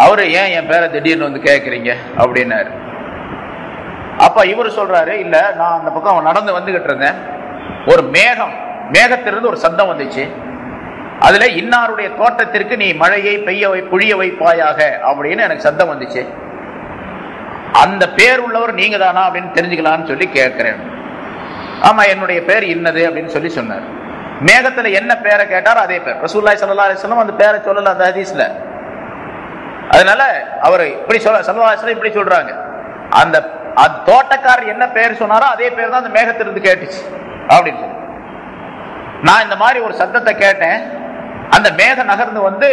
அவரு ஏன் என் பேரை திடீர்னு வந்து கேட்கறீங்க அப்படின்னாரு. அப்ப இவரு சொல்றாரு, இல்ல நான் அந்த பக்கம் நடந்து வந்துகிட்டு இருந்தேன், ஒரு மேகத்திலிருந்து ஒரு சத்தம் வந்துச்சு, அதுல இன்னாருடைய தோட்டத்திற்கு நீ மழையை பொழிய வைப்பாயாக அப்படின்னு எனக்கு சத்தம் வந்துச்சு, அந்த பேர் உள்ளவர் நீங்க தானா அப்படின்னு தெரிஞ்சுக்கலாம்னு சொல்லி கேட்கிறேன். ஆமா என்னுடைய பேர் இன்னது அப்படின்னு சொல்லி சொன்னார். மேகத்துல என்ன பேரை கேட்டாரோ அதே பேர். ரசூலுல்லாஹி ஸல்லல்லாஹு அலைஹி வஸல்லம் அந்த பேரை சொல்லல அந்த ஹதீஸ்ல. அதனால அவர் இப்படி ஸல்லல்லாஹு அலைஹி வஸல்லம் இப்படி சொல்றாங்க, அந்த தோட்டக்காரர் என்ன பேர் சொன்னாரோ அதே பேர் தான் அந்த மேகத்திலிருந்து கேட்டுச்சு அப்படின்னு சொல்லி. நான் இந்த மாதிரி ஒரு சத்தத்தை கேட்டேன், அந்த மேகம் நகர்ந்து வந்து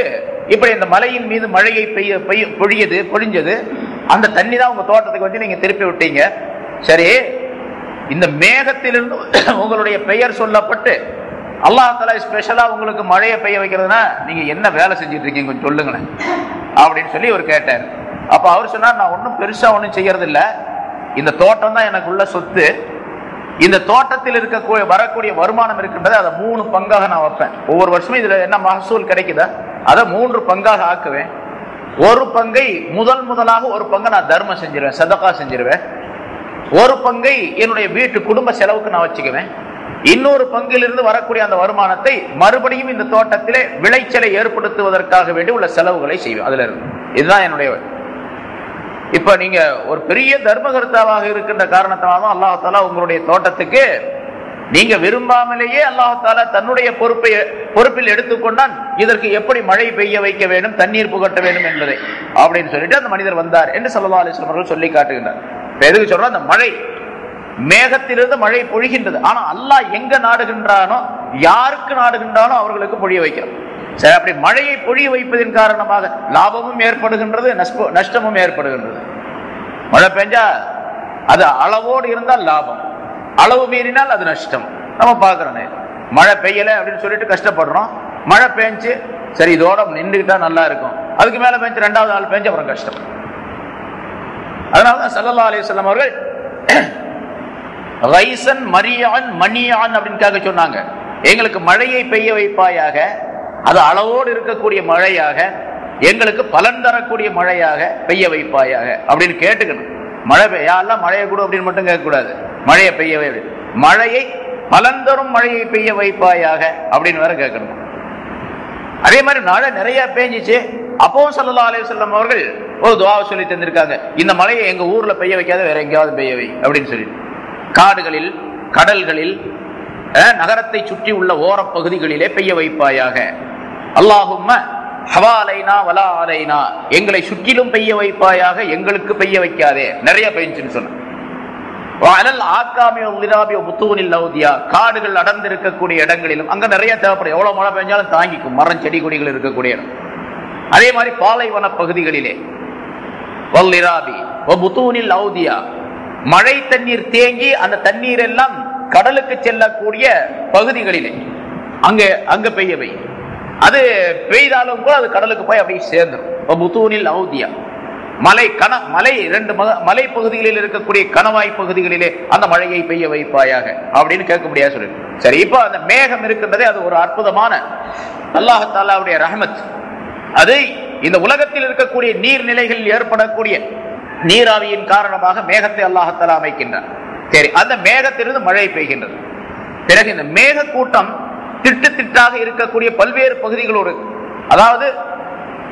இப்படி இந்த மலையின் மீது மழையை பொழிஞ்சது, அந்த தண்ணி தான் உங்க தோட்டத்துக்கு வந்து நீங்க திருப்பி விட்டீங்க. சரி, இந்த மேகத்திலிருந்து உங்களுடைய பெயர் சொல்லப்பட்டு அல்லாஹ் தஆலா ஸ்பெஷலா உங்களுக்கு மழையை பெய்ய வைக்கிறதுனா நீங்க என்ன வேலை செஞ்சுட்டு இருக்கீங்க கொஞ்சம் சொல்லுங்களேன் அப்படின்னு சொல்லி அவர் கேட்டார். அப்ப அவர் சொன்னார், நான் ஒன்றும் பெருசா ஒன்றும் செய்யறது இல்லை, இந்த தோட்டம் தான் எனக்குள்ள சொத்து, இந்த தோட்டத்தில் வரக்கூடிய வருமானம் இருக்கின்றது அதை 3 பங்காக நான் வைப்பேன். ஒவ்வொரு வருஷமும் இதுல என்ன மகசூல் கிடைக்குதா அதை 3 பங்காக ஆக்குவேன். ஒரு பங்கை முதலாக ஒரு பங்கை நான் தர்மம் செஞ்சிருவேன், சதகா செஞ்சிருவேன். ஒரு பங்கை என்னுடைய வீட்டு குடும்ப செலவுக்கு நான் வச்சுக்குவேன். இன்னொரு பங்கிலிருந்து வரக்கூடிய அந்த வருமானத்தை மறுபடியும் இந்த தோட்டத்திலே விளைச்சலை ஏற்படுத்துவதற்காக வேண்டி உள்ள செலவுகளை செய்வேன். அதுல இருந்து இதுதான் என்னுடைய. இப்ப நீங்க ஒரு பெரிய தர்மகர்த்தாவாக இருக்கின்ற காரணத்தினால அல்லாஹ் தஆலா உங்களுடைய தோட்டத்துக்கு நீங்க விரும்பாமலேயே அல்லாஹ் தஆலா தன்னுடைய பொறுப்பில் எடுத்துக்கொண்டான், இதற்கு எப்படி மழை பெய்ய வைக்க வேண்டும், தண்ணீர் புகட்ட வேண்டும் என்பதை அப்படின்னு சொல்லிட்டு அந்த மனிதர் வந்தார் என்று ஸல்லல்லாஹு அலைஹி வஸல்லம் அவர்கள் சொல்லி காட்டுகின்றார். எதுக்கு சொல்றோம், அந்த மழை மேகத்திலிருந்து மழை பொழிகின்றது. ஆனா அல்லாஹ் எங்க நாடுகின்றானோ, யாருக்கு நாடுகின்றானோ அவர்களுக்கு பொழிய வைக்கிறோம். சரி, அப்படி மழையை பொழிய வைப்பதன் காரணமாக லாபமும் ஏற்படுகின்றது, நஷ்டமும் ஏற்படுகின்றது. மழை பெஞ்சா அது அளவோடு இருந்தால் லாபம், அளவு மீறினால் அது நஷ்டம். நம்ம பாக்குறோம், மழை பெய்யல அப்படின்னு சொல்லிட்டு கஷ்டப்படுறோம், மழை பெஞ்சு சரி இதோட நின்றுகிட்டா நல்லா இருக்கும், அதுக்கு மேல பெஞ்சு 2வது நாள் பெஞ்சு அப்புறம் கஷ்டம். அதனாலதான் ஸல்லல்லாஹு அலைஹி வஸல்லம் அவர்கள் ரைசன் மரியான் மணியான் அப்படின்னு சொன்னாங்க, எங்களுக்கு மழையை பெய்ய வைப்பாயாக, அது அளவோடு இருக்கக்கூடிய மழையாக, எங்களுக்கு பலன் தரக்கூடிய மழையாக பெய்ய வைப்பாயாக அப்படின்னு கேட்டுக்கணும். மழை பெய்யலாம் மழையை கூட அப்படின்னு மட்டும் கேட்கக்கூடாது, மழையை பெய்ய வை, மழையை பலன் தரும் மழையை பெய்ய வைப்பாயாக அப்படின்னு வேற கேட்கணும். அதே மாதிரி மழை நிறைய பெஞ்சிச்சு, அப்பவும் ஸல்லல்லாஹு அலைஹி வஸல்லம் அவர்கள் ஒரு துஆவை சொல்லி தந்திருக்காங்க, இந்த மழையை எங்க ஊர்ல பெய்ய வைக்காத வேற எங்கேயாவது பெய்ய வை அப்படின்னு சொல்லி. காடுகளில், கடல்களில், நகரத்தை சுற்றி உள்ள ஓரப்பகுதிகளிலே பெய்ய வைப்பாயாக. அல்லாஹும்ம ஹவாலைனா வலா அலைனா, எங்களை சுற்றிலும் பெய்ய வைப்பாயாக, எங்களுக்கு பெய்ய வைக்காதே. நிறைய பெய்ஞ்சுன்னு சொன்ன. காடுகள் அடர்ந்திருக்கக்கூடிய இடங்களிலும் அங்க நிறைய தேவைப்படும், எவ்வளவு மழை பெஞ்சாலும் தாங்கிக்கும், மரம் செடி கொடிகள் இருக்கக்கூடிய இடம். அதே மாதிரி பாலைவன பகுதிகளிலே மழை தண்ணீர் தேங்கி அந்த தண்ணீர் எல்லாம் கடலுக்கு செல்லக்கூடிய பகுதிகளிலே அங்க பெய்யவை, அது பெய்தாலும் கூட அது கடலுக்கு போய் அப்படியே சேர்ந்துடும். மலை 2 மலை பகுதிகளில் இருக்கக்கூடிய கணவாய் பகுதிகளிலே அந்த மழையை பெய்ய வைப்பாயாக அப்படின்னு கேட்க முடியாது சொல்லு. சரி, இப்போ அந்த மேகம் இருக்கின்றதே அது ஒரு அற்புதமான அல்லாஹ் தஆலாவுடைய ரஹ்மத். அது இந்த உலகத்தில் இருக்கக்கூடிய நீர்நிலைகளில் ஏற்படக்கூடிய நீராவியின் காரணமாக மேகத்தை அல்லாஹ் தஆலா அமைக்கின்றார். சரி, அந்த மேகத்திலிருந்து மழை பெய்கின்றது. பிறகு இந்த மேக கூட்டம் திட்டு திட்டாக இருக்கக்கூடிய பல்வேறு பகுதிகளோடு, அதாவது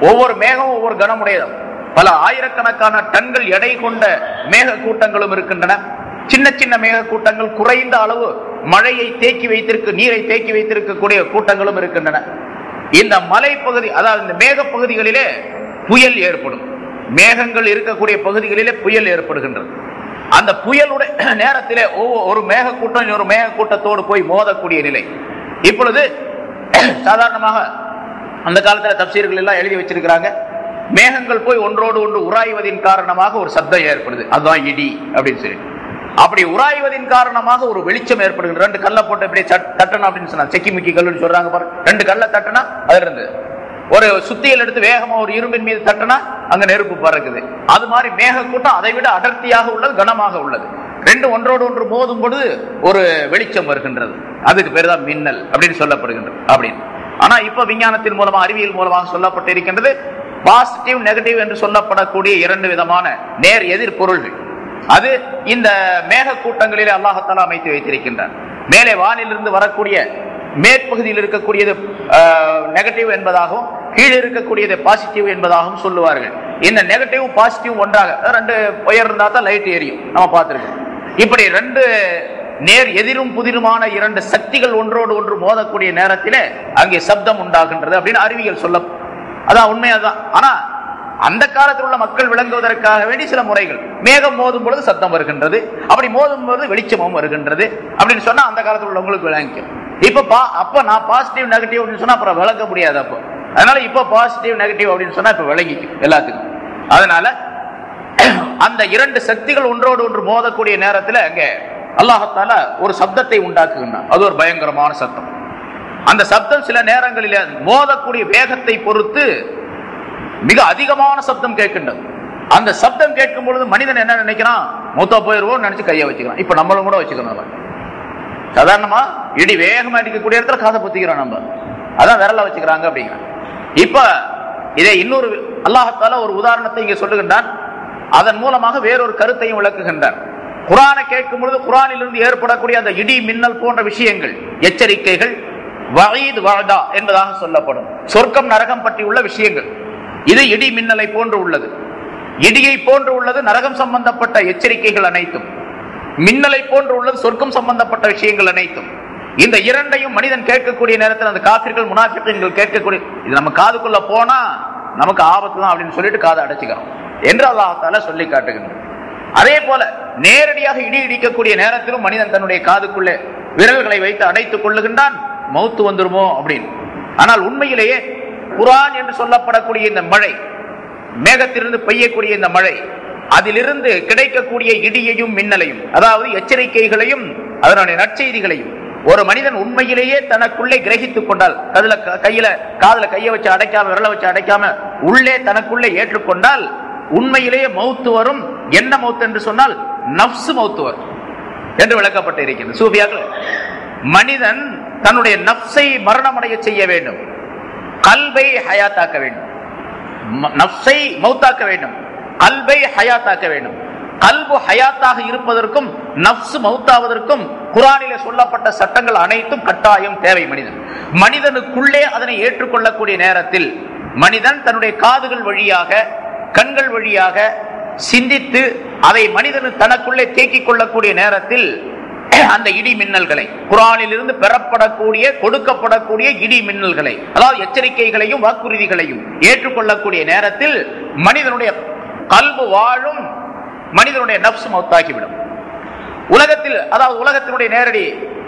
ஒவ்வொரு மேகம் ஒவ்வொரு கனமுடையதும், பல ஆயிரக்கணக்கான டன்கள் எடை கொண்ட மேக கூட்டங்களும் இருக்கின்றன. சின்ன சின்ன மேக கூட்டங்கள், குறைந்த அளவு மழையை தேக்கி நீரை தேக்கி வைத்திருக்கக்கூடிய கூட்டங்களும் இருக்கின்றன. இந்த மலைப்பகுதி, அதாவது இந்த மேக பகுதிகளிலே புயல் ஏற்படும். மேகங்கள் இருக்கக்கூடிய பகுதிகளிலே புயல் ஏற்படுகின்றது. அந்த புயலுடைய நேரத்திலே ஒரு மேக கூட்டம் ஒரு மேக கூட்டத்தோடு போய் மோதக்கூடிய நிலை. இப்பொழுது சாதாரணமாக அந்த காலத்துல தப்சீர்கள் எல்லாம் எழுதி வச்சிருக்கிறாங்க, மேகங்கள் போய் ஒன்றோடு ஒன்று உராய்வதின் காரணமாக ஒரு சத்தம் ஏற்படுது, அதுதான் இடி அப்படின்னு சொல்லி. அப்படி உராய்வதின் காரணமாக ஒரு வெளிச்சம் ஏற்படுகிறது. 2 கல்லை போட்டு இப்படியே தட்டணும் அப்படின்னு சொன்னா, செக்கி முக்கி கல்லுன்னு சொல்றாங்க பாருங்க. 2 கல்லை தட்டினா அதுல இருந்து ஒரு சுத்தியல் எடுத்து வேகமா ஒரு இரும்பின் மீது தட்டினா அங்க நெருப்பு பறக்குது. அது மாதிரி மேக கூட்டம் அதை விட அடர்த்தியாக உள்ளது, கனமாக உள்ளது. ரெண்டு ஒன்றோடு ஒன்று மோதும் பொழுது ஒரு வெளிச்சம் வருகின்றது, அதுக்கு பேர் தான் மின்னல் அப்படின்னு சொல்லப்படுகின்றது அப்படின்னு. ஆனா இப்ப விஞ்ஞானத்தின் மூலமா அறிவியல் மூலமாக சொல்லப்பட்டு இருக்கின்றது பாசிட்டிவ் நெகட்டிவ் என்று சொல்லப்படக்கூடிய இரண்டு விதமான நேர் எதிர் பொருள்கள். அது இந்த மேக கூட்டங்களிலே அல்லாஹ்தாலா அமைத்து வைத்திருக்கின்றார். மேலே வானிலிருந்து வரக்கூடிய மேற்பகுதியில் இருக்கக்கூடியது நெகட்டிவ் என்பதாகவும் கீழே இருக்கக்கூடியது பாசிட்டிவ் என்பதாகவும் சொல்லுவார்கள். இந்த நெகட்டிவ் பாசிட்டிவ் ஒன்றாக ரெண்டு உயர் இருந்தா தான் லைட் எரியும், நம்ம பார்த்திருக்கோம். இப்படி ரெண்டு நேர் எதிரும் புதிருமான இரண்டு சக்திகள் ஒன்றோடு ஒன்று மோதக்கூடிய நேரத்திலே அங்கே சப்தம் உண்டாகின்றது அப்படின்னு அறிவியல் சொல்ல, அதான் உண்மையாதான். ஆனா அந்த காலத்தில் உள்ள மக்கள் விளங்குவதற்காக வேண்டி சில முறைகள், மேகம் மோதும் பொழுது சத்தம் வருகின்றது, அப்படி மோதும் பொழுது வெளிச்சமும் வருகின்றது அப்படின்னு சொன்னா அந்த காலத்தில் உள்ளவங்களுக்கு விளங்கிக்கும். அப்ப நான் பாசிட்டிவ் நெகட்டிவ் அப்படின்னு சொன்னா அப்புறம் விளக்க முடியாது. அப்போ அதனால இப்ப பாசிட்டிவ் நெகட்டிவ் அப்படின்னு சொன்னா இப்ப விளங்கிக்கும் எல்லாத்துக்கும். அதனால அந்த இரண்டு சக்திகள் ஒன்றோடு ஒன்று மோதக்கூடிய நேரத்தில் அங்க அல்லாஹ்தாலா ஒரு சப்தத்தை உண்டாக்குகின்றான். அது ஒரு பயங்கரமான சத்தம். அந்த சப்தம் சில நேரங்களில் மோதக்கூடிய வேகத்தை பொறுத்து மிக அதிகமான சப்தம் கேட்கின்றது. அந்த சப்தம் கேட்கும் பொழுது மனிதன் என்ன நினைக்கிறான், மூத்தா போயிருவோம் நினைச்சு கையை வச்சுக்கிறான். இப்ப நம்மளும் கூட வச்சுக்கணும். சாதாரணமா இடி வேகமா அடிக்கக்கூடிய இடத்துல காதை பொத்திக்கிறோம் நம்ம, அதான் விரல வச்சுக்கிறாங்க அப்படிங்கிறான். இப்ப இதை இன்னொரு அல்லாஹ்தாலா ஒரு உதாரணத்தை இங்கே சொல்லுகின்றான். அதன் மூலமாக வேறொரு கருத்தையும் விளக்குகின்றான். குர்ஆனை கேட்கும் பொழுது குர்ஆனிலிருந்து ஏற்படக்கூடிய அந்த இடி மின்னல் போன்ற விஷயங்கள் எச்சரிக்கைகள் வஈத் வஅதா என்பதாக சொல்லப்படும். சொர்க்கம் நரகம் பற்றி உள்ள விஷயங்கள். இது இடி மின்னலை போன்று உள்ளது, இடியை போன்று உள்ளது நரகம் சம்பந்தப்பட்ட எச்சரிக்கைகள் அனைத்தும், மின்னலை போன்று உள்ளது சொர்க்கம் சம்பந்தப்பட்ட விஷயங்கள் அனைத்தும். இந்த இரண்டையும் மனிதன் கேட்கக்கூடிய நேரத்தில் அந்த காஃபிர்கள் முனாஃபிகீன்கள் கேட்கக்கூடிய, இது நம்ம காதுக்குள்ள போனா நமக்கு ஆபத்து தான் அப்படின்னு சொல்லிட்டு காதை அடைச்சுக்கிறோம் என்று அல்லாஹ்தாலா சொல்லி காட்டுகின்றார். அதே போல நேரடியாக இடி இடிக்கக்கூடிய நேரத்திலும் மனிதன் தன்னுடைய காதுக்குள்ளே விரல்களை வைத்து அடைத்துக் கொள்ளுகின்றான், மௌத்து வந்துருமோ அப்படின்னு. ஆனால் உண்மையிலேயே குர்ஆன் என்று சொல்லப்படக்கூடிய இந்த மழை, மேகத்திலிருந்து பெய்யக்கூடிய இந்த மழை, அதிலிருந்து கிடைக்கக்கூடிய இடியையும் மின்னலையும், அதாவது எச்சரிக்கைகளையும் அதனுடைய நற்செய்திகளையும் ஒரு மனிதன் உண்மையிலேயே தனக்குள்ளே கிரகித்துக் கொண்டால், காதுல கையை வச்சு அடைக்காம விரல வச்சு அடைக்காம உள்ளே தனக்குள்ளே ஏற்றுக்கொண்டால் உண்மையிலேயே மௌத்து வரும். என்ன மௌத்து என்று சொன்னால் நஃப்ஸ் மௌத்து வரும் என்று விளக்கப்பட்டு இருக்கிறது சூஃபியாக்கள். மனிதன் தன்னுடைய நஃப்ஸை மரணமடைய செய்ய வேண்டும், கல்பை ஹயாத்தாக்க வேண்டும். நஃப்ஸை மௌத்தாக்க வேண்டும், கல்பை ஹயாத்தாக்க வேண்டும். கல்பு ஹயாத்தாக இருப்பதற்கும் நஃப்ஸ் மௌத்தாவதற்கும் குர்ஆனிலே சொல்லப்பட்ட சட்டங்கள் அனைத்தும் கட்டாயம் தேவை. மனிதனுக்குள்ளே அதனை ஏற்றுக்கொள்ளக்கூடிய நேரத்தில் மனிதன் தன்னுடைய காதுகள் வழியாக கண்கள் வழியாக சிந்தித்து அதை மனிதன் தனக்குள்ளே தேக்கிக் கொள்ளக்கூடிய நேரத்தில் அந்த இடி மின்னல்களை, குர்ஆனில் இருந்து பெறப்படக்கூடிய கொடுக்கப்படக்கூடிய இடி மின்னல்களை, அதாவது எச்சரிக்கைகளையும் வாக்குறுதிகளையும் ஏற்றுக்கொள்ளக்கூடிய நேரத்தில் மனிதனுடைய கல்பு வாழும், மனிதனுடைய நஃப்ஸ் மௌத்தாகிவிடும். உலகத்தில், அதாவது உலகத்தினுடைய நேரடி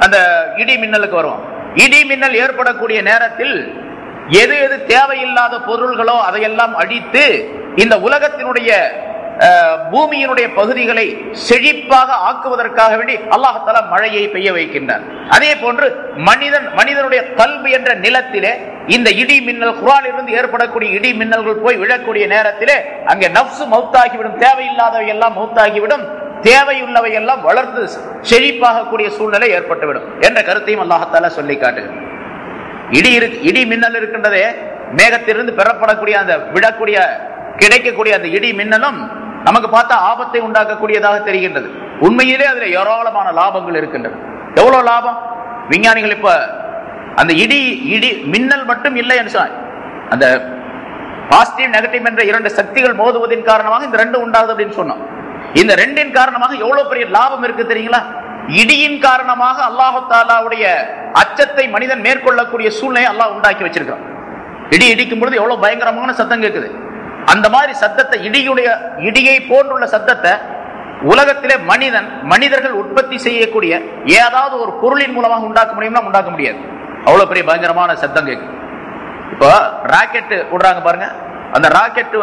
அந்த இடி மின்னலுக்கு வரும். இடி மின்னல் ஏற்படக்கூடிய நேரத்தில் எது எது தேவையில்லாத பொருள்களோ அதையெல்லாம் அழித்து இந்த உலகத்தினுடைய பூமியினுடைய பகுதிகளை செழிப்பாக ஆக்குவதற்காக வேண்டி அல்லாஹ்தாலா மழையை பெய்ய வைக்கின்றார். அதே போன்று மனிதனுடைய கல்பு என்ற நிலத்திலே இந்த இடி மின்னல், குர்ஆனிலிருந்து ஏற்படக்கூடிய இடி மின்னல்கள் போய் விழக்கூடிய நேரத்திலே அங்கே நஃப்ஸ் மௌத்தாகிவிடும், தேவையில்லாதவை எல்லாம் மௌத்தாகிவிடும், தேவையுள்ளவை எல்லாம் வளர்ந்து செழிப்பாக கூடிய சூழ்நிலை ஏற்பட்டுவிடும் என்ற கருத்தையும் அல்லாஹ்தாலா சொல்லி காட்டுகிறார். இடி மின்னல் இருக்கின்றதே, மேகத்திலிருந்து பெறப்படக்கூடிய அந்த விடக்கூடிய கிடைக்கக்கூடிய அந்த இடி மின்னலும் நமக்கு பார்த்தா ஆபத்தை உண்டாக்கக்கூடியதாக தெரிகின்றது. உண்மையிலே அதுல ஏராளமான லாபங்கள் இருக்கின்றது. எவ்வளவு லாபம்! விஞ்ஞானிகள் இப்ப அந்த இடி மின்னல் மட்டும் இல்லை என்று சொன்ன, அந்த பாசிட்டிவ் நெகட்டிவ் என்ற இரண்டு சக்திகள் மோதுவதின் காரணமாக இந்த ரெண்டு உண்டாகுது அப்படின்னு சொன்னோம். இந்த ரெண்டின் காரணமாக எவ்வளவு பெரிய லாபம் இருக்கு தெரியுங்களா? இடியின் காரணமாக அல்லாஹ் தஆலாவுடைய அச்சத்தை மனிதன் மேற்கொள்ளக்கூடிய சூழ்நிலை அல்லாஹ் உண்டாக்கி வச்சிருக்கான். இடி இடிக்கும் பொழுது எவ்வளவு பயங்கரமான சத்தம் கேட்குது. அந்த மாதிரி சத்தத்தை, இடியை போன்றுள்ள சத்தத்தை உலகத்திலே மனிதர்கள் உற்பத்தி செய்யக்கூடிய ஏதாவது ஒரு பொருளின் மூலமாக உண்டாக்க முடியும்னா உண்டாக்க முடியாது. அவ்வளவு பெரிய பயங்கரமான சத்தம் கேட்கும். இப்போ ராக்கெட் விடுறாங்க பாருங்க, அந்த ராக்கெட்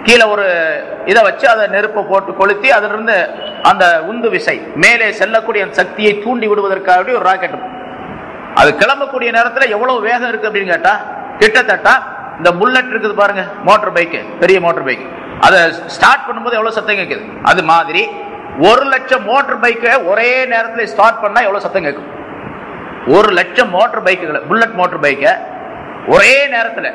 கீழே ஒரு இதை வச்சு அதை நெருப்பை போட்டு கொளுத்தி அதிலிருந்து அந்த உந்து விசை மேலே செல்லக்கூடிய சக்தியை தூண்டி விடுவதற்காக ஒரு ராக்கெட். அது கிளம்பக்கூடிய நேரத்தில் எவ்வளவு வேகம் இருக்கு அப்படின்னு கேட்டா, கிட்டத்தட்ட இந்த புல்லட் இருக்குது பாருங்க, மோட்டர் பைக்கு, பெரிய மோட்டர் பைக், அதை ஸ்டார்ட் பண்ணும்போது எவ்வளவு சத்தம் கேட்குது. அது மாதிரி 1,00,000 மோட்டார் பைக்கை ஒரே நேரத்தில் ஸ்டார்ட் பண்ணா எவ்வளவு சத்தம் கேட்கும்? 1,00,000 மோட்டார் பைக்குகளை, புல்லட் மோட்டார் பைக்கை ஒரே நேரத்தில்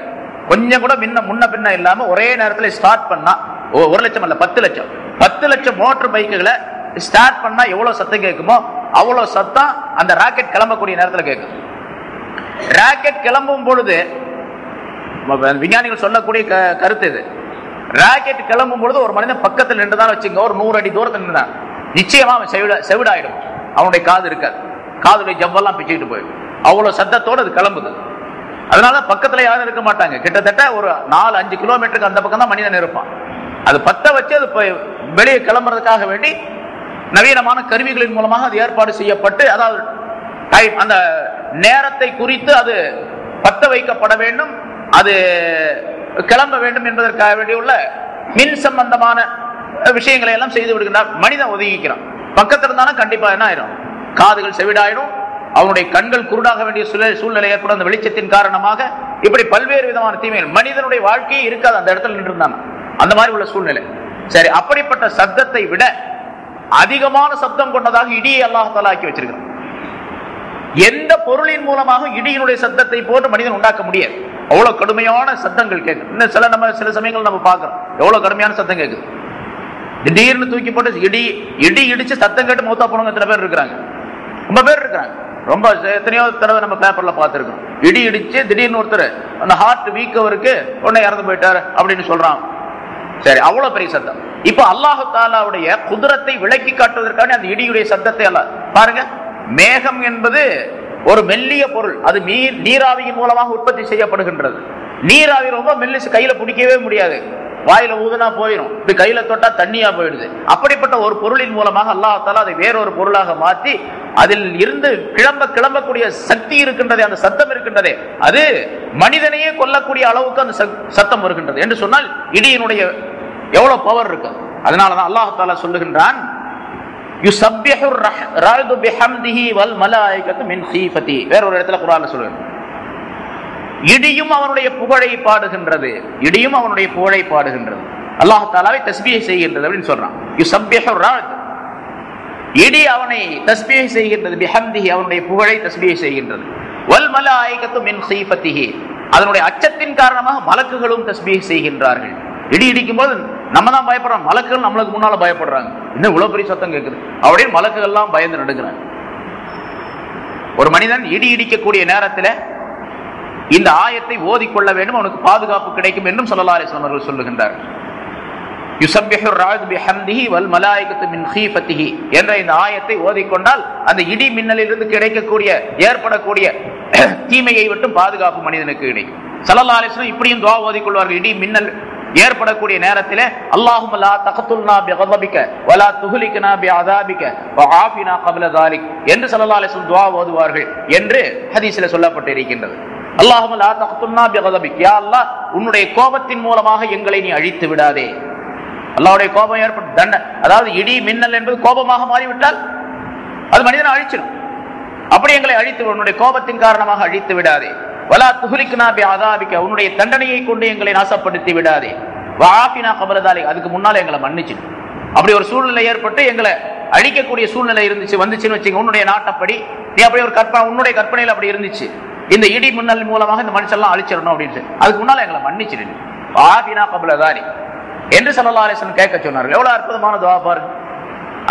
கொஞ்சம் கூட முன்ன பின்ன இல்லாம ஒரே நேரத்தில் ஸ்டார்ட் பண்ணா 1,00,000 அல்ல 10,00,000 10,00,000 மோட்டார் பைக்குகளை ஸ்டார்ட் பண்ணா எவ்வளவு சத்தம் கேட்குமோ அவ்வளவு சத்தம் அந்த ராக்கெட் கிளம்பக்கூடிய நேரத்தில் கேட்கும். ராக்கெட் கிளம்பும் பொழுது விஞ்ஞானிகள் சொல்லக்கூடிய கருத்து இது. ராக்கெட் கிளம்பும் பொழுது ஒரு மனிதன் பக்கத்தில் நின்றுதான் வச்சுங்க, ஒரு 100 அடி தூரத்தில் நின்றுதான் நிச்சயமா அவன் செவிடாயிடும். அவனுடைய காது இருக்காது, காதுடைய ஜவ்வெல்லாம் பிச்சுக்கிட்டு போயிடும். அவ்வளவு சத்தத்தோடு அது கிளம்புது. அதனால பக்கத்துல யாரும் இருக்க மாட்டாங்க. கிட்டத்தட்ட ஒரு 4-5 கிலோமீட்டருக்கு அந்த பக்கம் தான் மனிதன் இருப்பான். அது பத்த வச்சு அது வெளியே கிளம்புறதுக்காக வேண்டி நவீனமான கருவிகளின் மூலமாக அது ஏற்பாடு செய்யப்பட்டு, அதாவது அந்த நேரத்தை குறித்து அது பத்த வைக்கப்பட வேண்டும், அது கிளம்ப வேண்டும் என்பதற்காக வேண்டியுள்ள மின் சம்பந்தமான விஷயங்களை எல்லாம் செய்து விடுகிறார். மனிதன் ஒதுங்கிக்கிறான். பக்கத்தில் இருந்தாலும் கண்டிப்பா என்ன ஆயிரும், காதுகள் செவிடாயிடும், அவனுடைய கண்கள் குருடாக வேண்டிய சூழ்நிலை ஏற்படும். அந்த வெளிச்சத்தின் காரணமாக இப்படி பல்வேறு விதமான தீமைகள். மனிதனுடைய வாழ்க்கையே இருக்காது அந்த இடத்துல நின்று இருந்தான். அந்த மாதிரி உள்ள சூழ்நிலை. சரி, அப்படிப்பட்ட சப்தத்தை விட அதிகமான சப்தம் கொண்டதாக இடியை அல்லாஹ் தஆலா ஆக்கி வச்சிருக்கிறான். எந்த பொருளின் மூலமாக இடியினுடைய சத்தத்தை போட்டு மனிதன் உண்டாக்க முடியாது. அவ்வளவு கடுமையான சத்தங்கள் கேட்கும். இன்னும் சில சமயங்கள் நம்ம பார்க்கிறோம், எவ்வளவு கடுமையான சத்தம் கேட்குது. திடீர்னு தூக்கி போட்டு இடி இடிச்சு சத்தம் கேட்டு மௌத்தா போனவங்க எத்தனை பேர் இருக்கிறாங்க? ரொம்ப பேர் இருக்கிறாங்க. ரொம்ப எத்தனையோ தடவை நம்ம பேப்பர்ல பார்த்திருக்கோம். இடி இடிச்சு திடீர்னு ஒருத்தர் அந்த ஹார்ட் வீக்கவருக்கு உடனே இறந்து போயிட்டாரு அப்படின்னு சொல்றான். சரி, அவ்வளவு பெரிய சத்தம். இப்ப அல்லாஹ் தஆலாவுடைய குதிரத்தை விளக்கி காட்டுவதற்கான அந்த இடியுடைய சத்தத்தை எல்லாம் பாருங்க. மேகம் என்பது ஒரு மெல்லிய பொருள், அது நீராவியின் மூலமாக உற்பத்தி செய்யப்படுகின்றது. நீராவி ரொம்ப மெல்லிசு, கையில பிடிக்கவே முடியாது, வாயில ஊதுனா போயிடும், இப்படி கையில தொட்டா தண்ணியா போயிடுது. அப்படிப்பட்ட ஒரு பொருளின் மூலமாக அல்லாஹ் தஆலா அதை வேறொரு பொருளாக மாற்றி அதில் இருந்து கிளம்பக்கூடிய சக்தி இருக்கின்றதே, அந்த சத்தம் இருக்கின்றதே, அது மனிதனையே கொல்லக்கூடிய அளவுக்கு அந்த சத்தம் வருகின்றது என்று சொன்னால் இடியினுடைய எவ்வளவு பவர் இருக்கு. அதனாலதான் அல்லாஹ் தஆலா சொல்லுகின்றான், யுஸப்பிஹு ராது பிஹம்திஹி வல் மலாயிகத்து மின் ஹீஃபதி. வேற ஒரு இடத்துல குர்ஆன்ல சொல்லுங்க, இடியும் அவனுடைய புகழை பாடுகின்றது, இடியும் அவனுடைய புகழை பாடுகின்றது, அல்லாஹ் தஆலாவை தஸ்பீஹ் செய்கின்றது அப்படின்னு சொல்றான். யுஸப்பிஹு ராது, இடி அவனை தஸ்பீஹ் செய்கின்றது, பிஹம்திஹி அவனுடைய புகழை தஸ்பீஹ் செய்கின்றது, வல் மலாயிகத்து மின் ஹீஃபதிஹி அதனுடைய அச்சத்தின் காரணமாக மலக்குகளும் தஸ்பீஹ் செய்கின்றார்கள். இடி இடிக்கும் போது நம்ம தான் பயப்படுறோம், மலக்குகள் நம்மளுக்கு முன்னால பயப்படுறாங்க, இன்னும் இவ்வளவு பெரிய சத்தம் கேட்குது அப்படின்னு மலக்குகள் எல்லாம் பயந்து நடுக்கிறாங்க. ஒரு மனிதன் இடி இடிக்கக்கூடிய நேரத்தில் இந்த ஆயத்தை ஓதிக்கொள்ள வேண்டும், அவனுக்கு பாதுகாப்பு கிடைக்கும் என்றும் ஸல்லல்லாஹு அலைஹி வஸல்லம் அவர்கள் சொல்லுகின்றார்கள். யுஸப்பிஹு ராது பிஹம்திஹி வல் மலாயிகத்து மின் ஹீஃபதிஹி என்ற இந்த ஆயத்தை ஓதிக்கொண்டால் அந்த இடி மின்னலிலிருந்து கிடைக்கக்கூடிய ஏற்படக்கூடிய தீமையை விட்டு பாதுகாப்பு மனிதனுக்கு கிடைக்கும். ஸல்லல்லாஹு அலைஹி வஸல்லம் இப்படியும் துஆ ஓதிக்கொள்வார்கள். இடி மின்னல் ஏற்படக்கூடிய நேரத்தில் அல்லாஹும்ம லா தக்துல்னா பிகதபிக வலா துஹ்லிக்னா பிஅதாபிக வஆஃபினா கப்ல ذلك என்று ஸல்லல்லாஹு அலைஹி வஸல்லம் துஆ ஓதுவார்கள் என்று ஹதீஸில் சொல்லப்பட்டிருக்கின்றது. அல்லாஹும்ம லா தக்துல்னா பிகதபிக, யா அல்லாஹ் உன்னுடைய கோபத்தின் மூலமாக எங்களை நீ அழித்து விடாதே. அல்லாஹ்வுடைய கோபம் ஏற்பட்ட தண்டனை, அதாவது இடி மின்னல் என்பது கோபமாக மாறிவிட்டால் அது மனிதனை அழிச்சிடும். அப்படி எங்களை அழித்து, உன்னுடைய கோபத்தின் காரணமாக அழித்து விடாதே. வலா துஹ்லிக்னா பிஅதாபிக, உன்னுடைய தண்டனையை கொண்டு எங்களை நாசப்படுத்தி விடாதே. வஆஃபினா கப்ல ذلك, அதுக்கு முன்னால எங்களை மன்னிச்சிடு. அப்படி ஒரு சூழ்நிலை ஏற்பட்டு எங்களை அழிக்கக்கூடிய சூழ்நிலை வந்துச்சுன்னு வச்சுங்க, உன்னுடைய நாட்டப்படி நீ அப்படி ஒரு உன்னுடைய கற்பனையில் அப்படி இருந்துச்சு, இந்த இடி மின்னல் மூலமாக இந்த மனுஷெல்லாம் அழிச்சிடணும் அப்படின்னு, அதுக்கு முன்னால எங்களை மன்னிச்சிடு. வஆஃபினா கப்ல ذلك என்று ஸல்லல்லாஹு அலைஹி வஸல்லம் கேட்க சொன்னார்கள். எவ்வளவு அற்புதமான துஆ பாருங்க.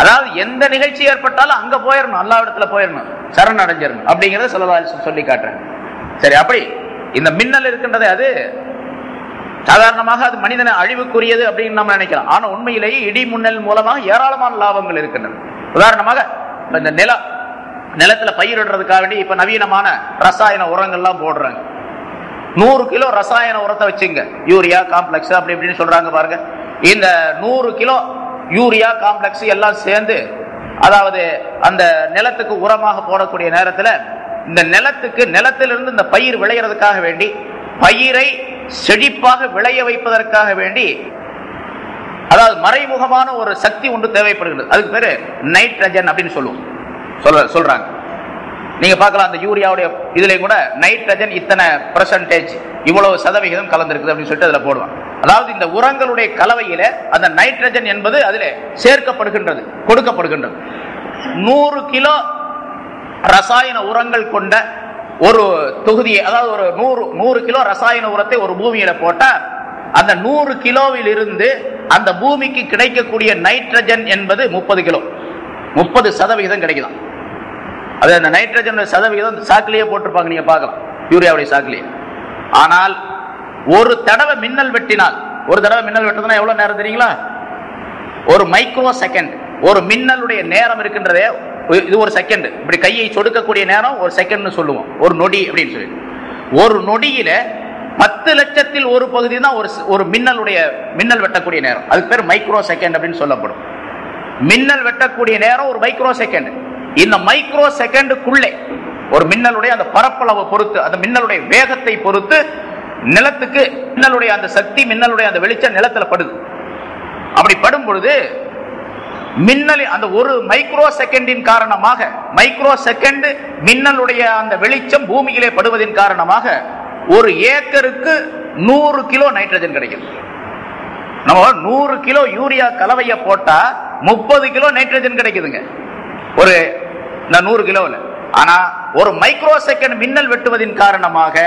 அதாவது எந்த நிகழ்ச்சி ஏற்பட்டாலும் அங்க போயிடணும், அல்லாஹ் இடத்துல போயிடணும், சரண் அடைஞ்சிடணும் அப்படிங்கறத ஸல்லல்லாஹு அலைஹி வஸல்லம் சொல்லி காட்டுறாங்க. சரி, அப்படி இந்த மின்னல் இருக்கின்றதே அது சாதாரணமாக அது மனிதனை அழிவுக்குரியது அப்படின்னு நம்ம நினைக்கலாம். ஆனா உண்மையிலேயே இடி மின்னல் மூலமாக ஏராளமான லாபங்கள் இருக்கின்றன. உதாரணமாக இந்த நிலத்துல பயிரிடுறதுக்காக வேண்டி இப்ப நவீனமான ரசாயன உரங்கள்லாம் போடுறாங்க. 100 கிலோ ரசாயன உரத்தை வச்சுங்க, யூரியா காம்ப்ளெக்ஸ் அப்படி இப்படின்னு சொல்றாங்க பாருங்க. இந்த 100 கிலோ யூரியா காம்ப்ளெக்ஸ் எல்லாம் சேர்ந்து, அதாவது அந்த நிலத்துக்கு உரமாக போடக்கூடிய நேரத்தில் இந்த நிலத்திலிருந்து இந்த பயிர் விளையிறதுக்காக வேண்டி, பயிரை செழிப்பாக விளைய வைப்பதற்காக வேண்டி, அதாவது மறைமுகமான ஒரு சக்தி ஒன்று தேவைப்படுகிறது. அதுக்கு பேரு நைட்ரஜன் அப்படின்னு சொல்றாங்க. நீங்க பார்க்கலாம், அந்த யூரியாவுடைய இதுல கூட நைட்ரஜன் இத்தனை %, இவ்வளவு சதவிகிதம் கலந்துருக்குது அப்படின்னு சொல்லிட்டு அதுல போடுவாங்க. அதாவது இந்த உரங்களுடைய கலவையில அந்த நைட்ரஜன் என்பது அதிலே சேர்க்கப்படுகின்றது, கொடுக்கப்படுகின்றது. 100 கிலோ ரசாயன உரங்கள் கொண்ட ஒரு தொகுதியை, அதாவது ஒரு 100 கிலோ ரசாயன உரத்தை ஒரு பூமியில போட்டா அந்த 100 கிலோவில் இருந்து அந்த பூமிக்கு கிடைக்கக்கூடிய நைட்ரஜன் என்பது 30 கிலோ, 30% கிடைக்குதான். அது அந்த நைட்ரஜன் சதவிகிதம் சாக்கிலேயே போட்டிருப்பாங்க, நீங்க பார்க்கலாம், யூரியாவுடைய சாக்கிலேயே. ஆனால் ஒரு தடவை மின்னல் வெட்டினால், ஒரு தடவை மின்னல் வெட்டுறதுனா எவ்வளவு நேரம் தெரியுங்களா? ஒரு மைக்ரோ செகண்ட். ஒரு மின்னலுடைய நேரம் இருக்கின்றதே, இது ஒரு செகண்ட். இப்படி கையை சொடுக்கக்கூடிய நேரம் ஒரு செகண்ட் சொல்லுவோம், ஒரு நொடி அப்படின்னு சொல்லி. ஒரு நொடியில 10 லட்சத்தில் ஒரு பகுதி தான் ஒரு மின்னல் வெட்டக்கூடிய நேரம். அதுக்கு பேர் மைக்ரோ செகண்ட் அப்படின்னு சொல்லப்படும். மின்னல் வெட்டக்கூடிய நேரம் ஒரு மைக்ரோ செகண்ட். இந்த மைக்ரோ செகண்டுக்குள்ளே ஒரு மின்னலுடைய அந்த பரப்பளவை பொறுத்து, அந்த மின்னலுடைய வேகத்தை பொறுத்து நிலத்துக்கு மின்னலுடைய அந்த சக்தி, மின்னலுடைய அந்த வெளிச்சம் நிலத்துல படுது. அப்படி படும் பொழுது மின்னல் அந்த ஒரு மைக்ரோ செகண்டின் காரணமாக, மைக்ரோ செகண்ட் மின்னலுடைய அந்த வெளிச்சம் பூமியிலே படுவதன் காரணமாக ஒரு ஏக்கருக்கு 100 கிலோ நைட்ரஜன் கிடைக்குது. நம்ம 100 கிலோ யூரியா கலவையை போட்டா 30 கிலோ நைட்ரஜன் கிடைக்குதுங்க ஒரு 100 கிலோவில். ஆனா ஒரு மைக்ரோ செகண்ட் மின்னல் வெட்டுவதன் காரணமாக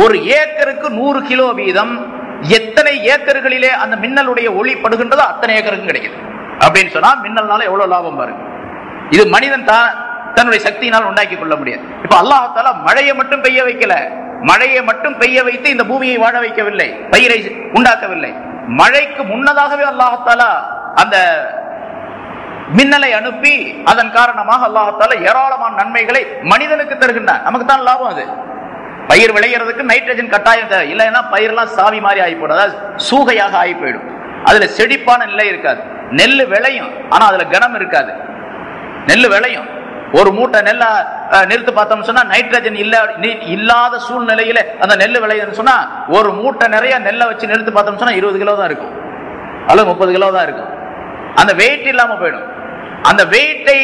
ஒரு ஏக்கருக்கு 100 கிலோ வீதம் எத்தனை ஏக்கர்களிலே அந்த மின்னலுடைய ஒளி படுகின்றதோ அத்தனை ஏக்கருக்கு கிடைக்குது. அப்படின்னு சொன்னா மின்னல்னால எவ்வளவு லாபம் பாருங்க. இது மனிதன் தன்னுடைய சக்தியினால் உண்டாக்கி கொள்ள முடியாது. இப்ப அல்லாஹ் தஆலா மழையை மட்டும் பெய்ய வைக்கல, மழையை மட்டும் பெய்ய வைத்து இந்த பூமியை வாழ வைக்கவில்லை, பயிரை உண்டாக்கவில்லை. மழைக்கு முன்னதாகவே அல்லாஹ் தஆலா அந்த மின்னலை அனுப்பி அதன் காரணமாக அல்லாஹ் தஆலா ஏராளமான நன்மைகளை மனிதனுக்கு தருகின்றான். நமக்கு தான் லாபம். அது பயிர் விளையிறதுக்கு நைட்ரஜன் கட்டாயம் தேவை, இல்லைன்னா பயிரெல்லாம் சாவி மாதிரி ஆகி போடும், அதாவது சூகையாக ஆகி போயிடும். அதுல செழிப்பான நிலை இருக்காது. நெல் விளையும், ஆனா அதுல கனம் இருக்காது. நெல் விளையும், ஒரு மூட்டை நெல்ல நிறுத்து பார்த்தோம்னு சொன்னா நைட்ரஜன் இல்லாத சூழ்நிலையில அந்த நெல் விளையுதுன்னு சொன்னா ஒரு மூட்டை நிறைய நெல்லை வச்சு நிறுத்து பார்த்தோம்னு சொன்னா 20 கிலோ தான் இருக்கும், அல்லது 30 கிலோ தான் இருக்கும். அந்த வெயிட் இல்லாம போயிடும். அந்த வெயிட்டை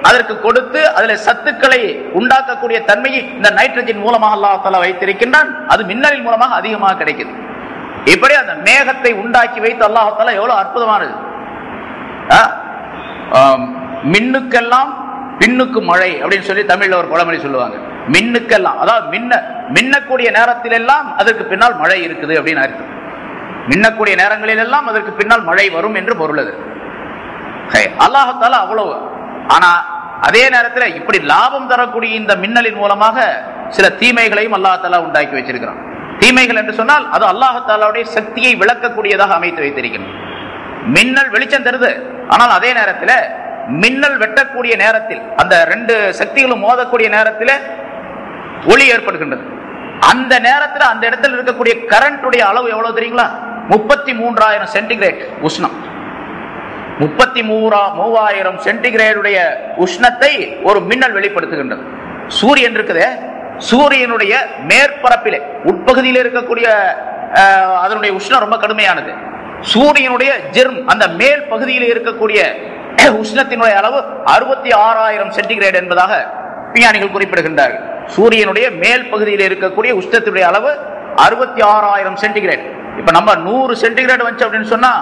அதற்கு கொடுத்து அதுல சத்துக்களை உண்டாக்கக்கூடிய தன்மையை இந்த நைட்ரஜன் மூலமாக அல்லாஹ் தஆலா வைத்திருக்கின்றான். அது மின்னலின் மூலமாக அதிகமாக கிடைக்குது. இப்படி அந்த மேகத்தை உண்டாக்கி வைத்து அல்லாஹ் தஆலா எவ்வளவு அற்புதமானது. மின்னுக்கெல்லாம் பின்னுக்கு மழை அப்படின்னு சொல்லி தமிழ்ல ஒரு பழமொழி சொல்லுவாங்க. மின்னுக்கெல்லாம், அதாவது மின்னக்கூடிய நேரத்தில் எல்லாம் அதற்கு பின்னால் மழை இருக்குது அப்படின்னு அர்த்தம். மின்னக்கூடிய நேரங்களில் எல்லாம் அதற்கு பின்னால் மழை வரும் என்று பொருள். அது அல்லாஹ் தஆலா அவ்வளவு. ஆனா அதே நேரத்தில் இப்படி லாபம் தரக்கூடிய இந்த மின்னலின் மூலமாக சில தீமைகளையும் அல்லாஹ் தஆலா உண்டாக்கி வச்சிருக்கிறான். தீமைகள் என்று சொன்னால் அது அல்லாஹ் தஆலாவுடைய சக்தியை விளக்கக்கூடியதாக அமைத்து வைத்திருக்கிறது. மின்னல் வெளிச்சம் தருது, ஆனால் அதே நேரத்தில் மின்னல் வெட்டக்கூடிய நேரத்தில் அந்த 2 சக்திகளும் மோதக்கூடிய நேரத்தில் ஒளி ஏற்படுகின்றது. அந்த நேரத்தில் அந்த இடத்தில் இருக்கக்கூடிய கரண்டுடைய அளவு எவ்வளவு தெரியுங்களா? 33,000 சென்டிகிரேட் உஷ்ணம். 33,000 சென்டிகிரேடுடைய உஷ்ணத்தை ஒரு மின்னல் வெளிப்படுத்துகின்றது. சூரியன் இருக்குது, சூரியனுடைய மேற்பரப்பிலே உட்பகுதியில் இருக்கக்கூடிய அதனுடைய உஷ்ணம் ரொம்ப கடுமையானது. சூரியனுடைய ஜெர்ம் அந்த மேல் பகுதியில் இருக்கக்கூடிய உஷ்ணத்தினுடைய அளவு 66,000 சென்டிகிரேட் என்பதாக விஞ்ஞானிகள் குறிப்பிடுகின்றார்கள். சூரியனுடைய மேல் பகுதியில் இருக்கக்கூடிய உஷ்ணத்தினுடைய அளவு 66,000 சென்டிகிரேட். இப்ப நம்ம 100 சென்டிகிரேட் வந்துச்சு அப்படின்னு சொன்னா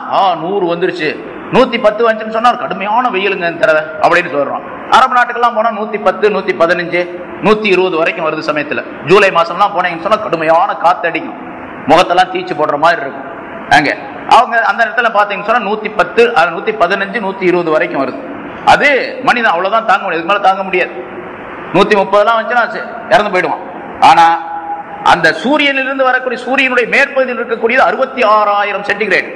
100 வந்துருச்சு, 110 வந்துச்சுன்னு சொன்னா கடுமையான வெயிலுங்க தடவை அப்படின்னு சொல்றோம். அரபு நாட்டுக்கெல்லாம் போனா 110, 115, 120 வரைக்கும் வருது. சமயத்துல ஜூலை மாசம்லாம் போனீங்கன்னு சொன்னா கடுமையான காத்து அடிக்கும், முகத்தெல்லாம் தீச்சு போடுற மாதிரி இருக்கும். அங்க அவங்க அந்த இடத்துல பாத்தீங்கன்னு சொன்னா 110, 115, 120 வரைக்கும் வருது. அது மனிதன் அவ்வளவுதான் தாங்க முடியாது, இதுக்கு மேல தாங்க முடியாது. 130 வந்துச்சுன்னா இறந்து போயிடுவான். ஆனா அந்த சூரியனிலிருந்து வரக்கூடிய சூரியனுடைய மேற்பகுதியில் இருக்கக்கூடியது 66,000 சென்டிகிரேட்.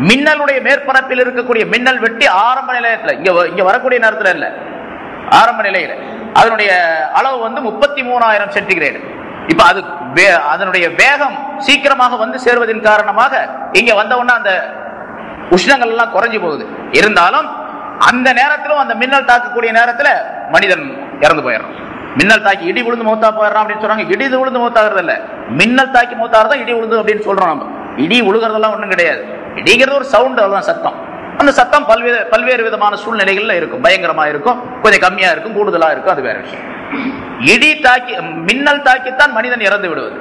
மின்னலுடைய மேற்பரப்பில் இருக்கக்கூடிய மின்னல் வெட்டி ஆரம்ப நிலையத்தில் இங்க வரக்கூடிய நேரத்தில் இல்ல, ஆரம்ப நிலையில அதனுடைய அளவு 33,000 சென்டிகிரேட். இப்ப அது அதனுடைய வேகம் சீக்கிரமாக வந்து சேர்வதன் காரணமாக இங்க வந்தவுடனே அந்த உஷ்ணங்கள் எல்லாம் குறைஞ்சு போகுது. இருந்தாலும் அந்த நேரத்திலும் அந்த மின்னல் தாக்கக்கூடிய நேரத்தில் மனிதன் இறந்து போயிடறான். மின்னல் தாக்கி இடி விழுந்து மௌத்தா போயிடறான் அப்படின்னு சொல்றாங்க. இடி விழுந்து மௌத்தாகிறது இல்ல, மின்னல் தாக்கி மௌத்தாகிறதா இடி விழுந்து அப்படின்னு சொல்றோம். நம்ம இடி விழுகிறதெல்லாம் ஒண்ணும் கிடையாது. இடிங்கிறது ஒரு சவுண்ட், அதுதான் சத்தம். அந்த சத்தம் பல்வேறு விதமான சூழ்நிலைகள்ல இருக்கும். பயங்கரமா இருக்கும், கொஞ்சம் கம்மியா இருக்கும், கூடுதலா இருக்கும், அது வேற விஷயம். இடி தாக்கி மின்னல் தாக்கித்தான் மனிதன் இறந்து விடுவது.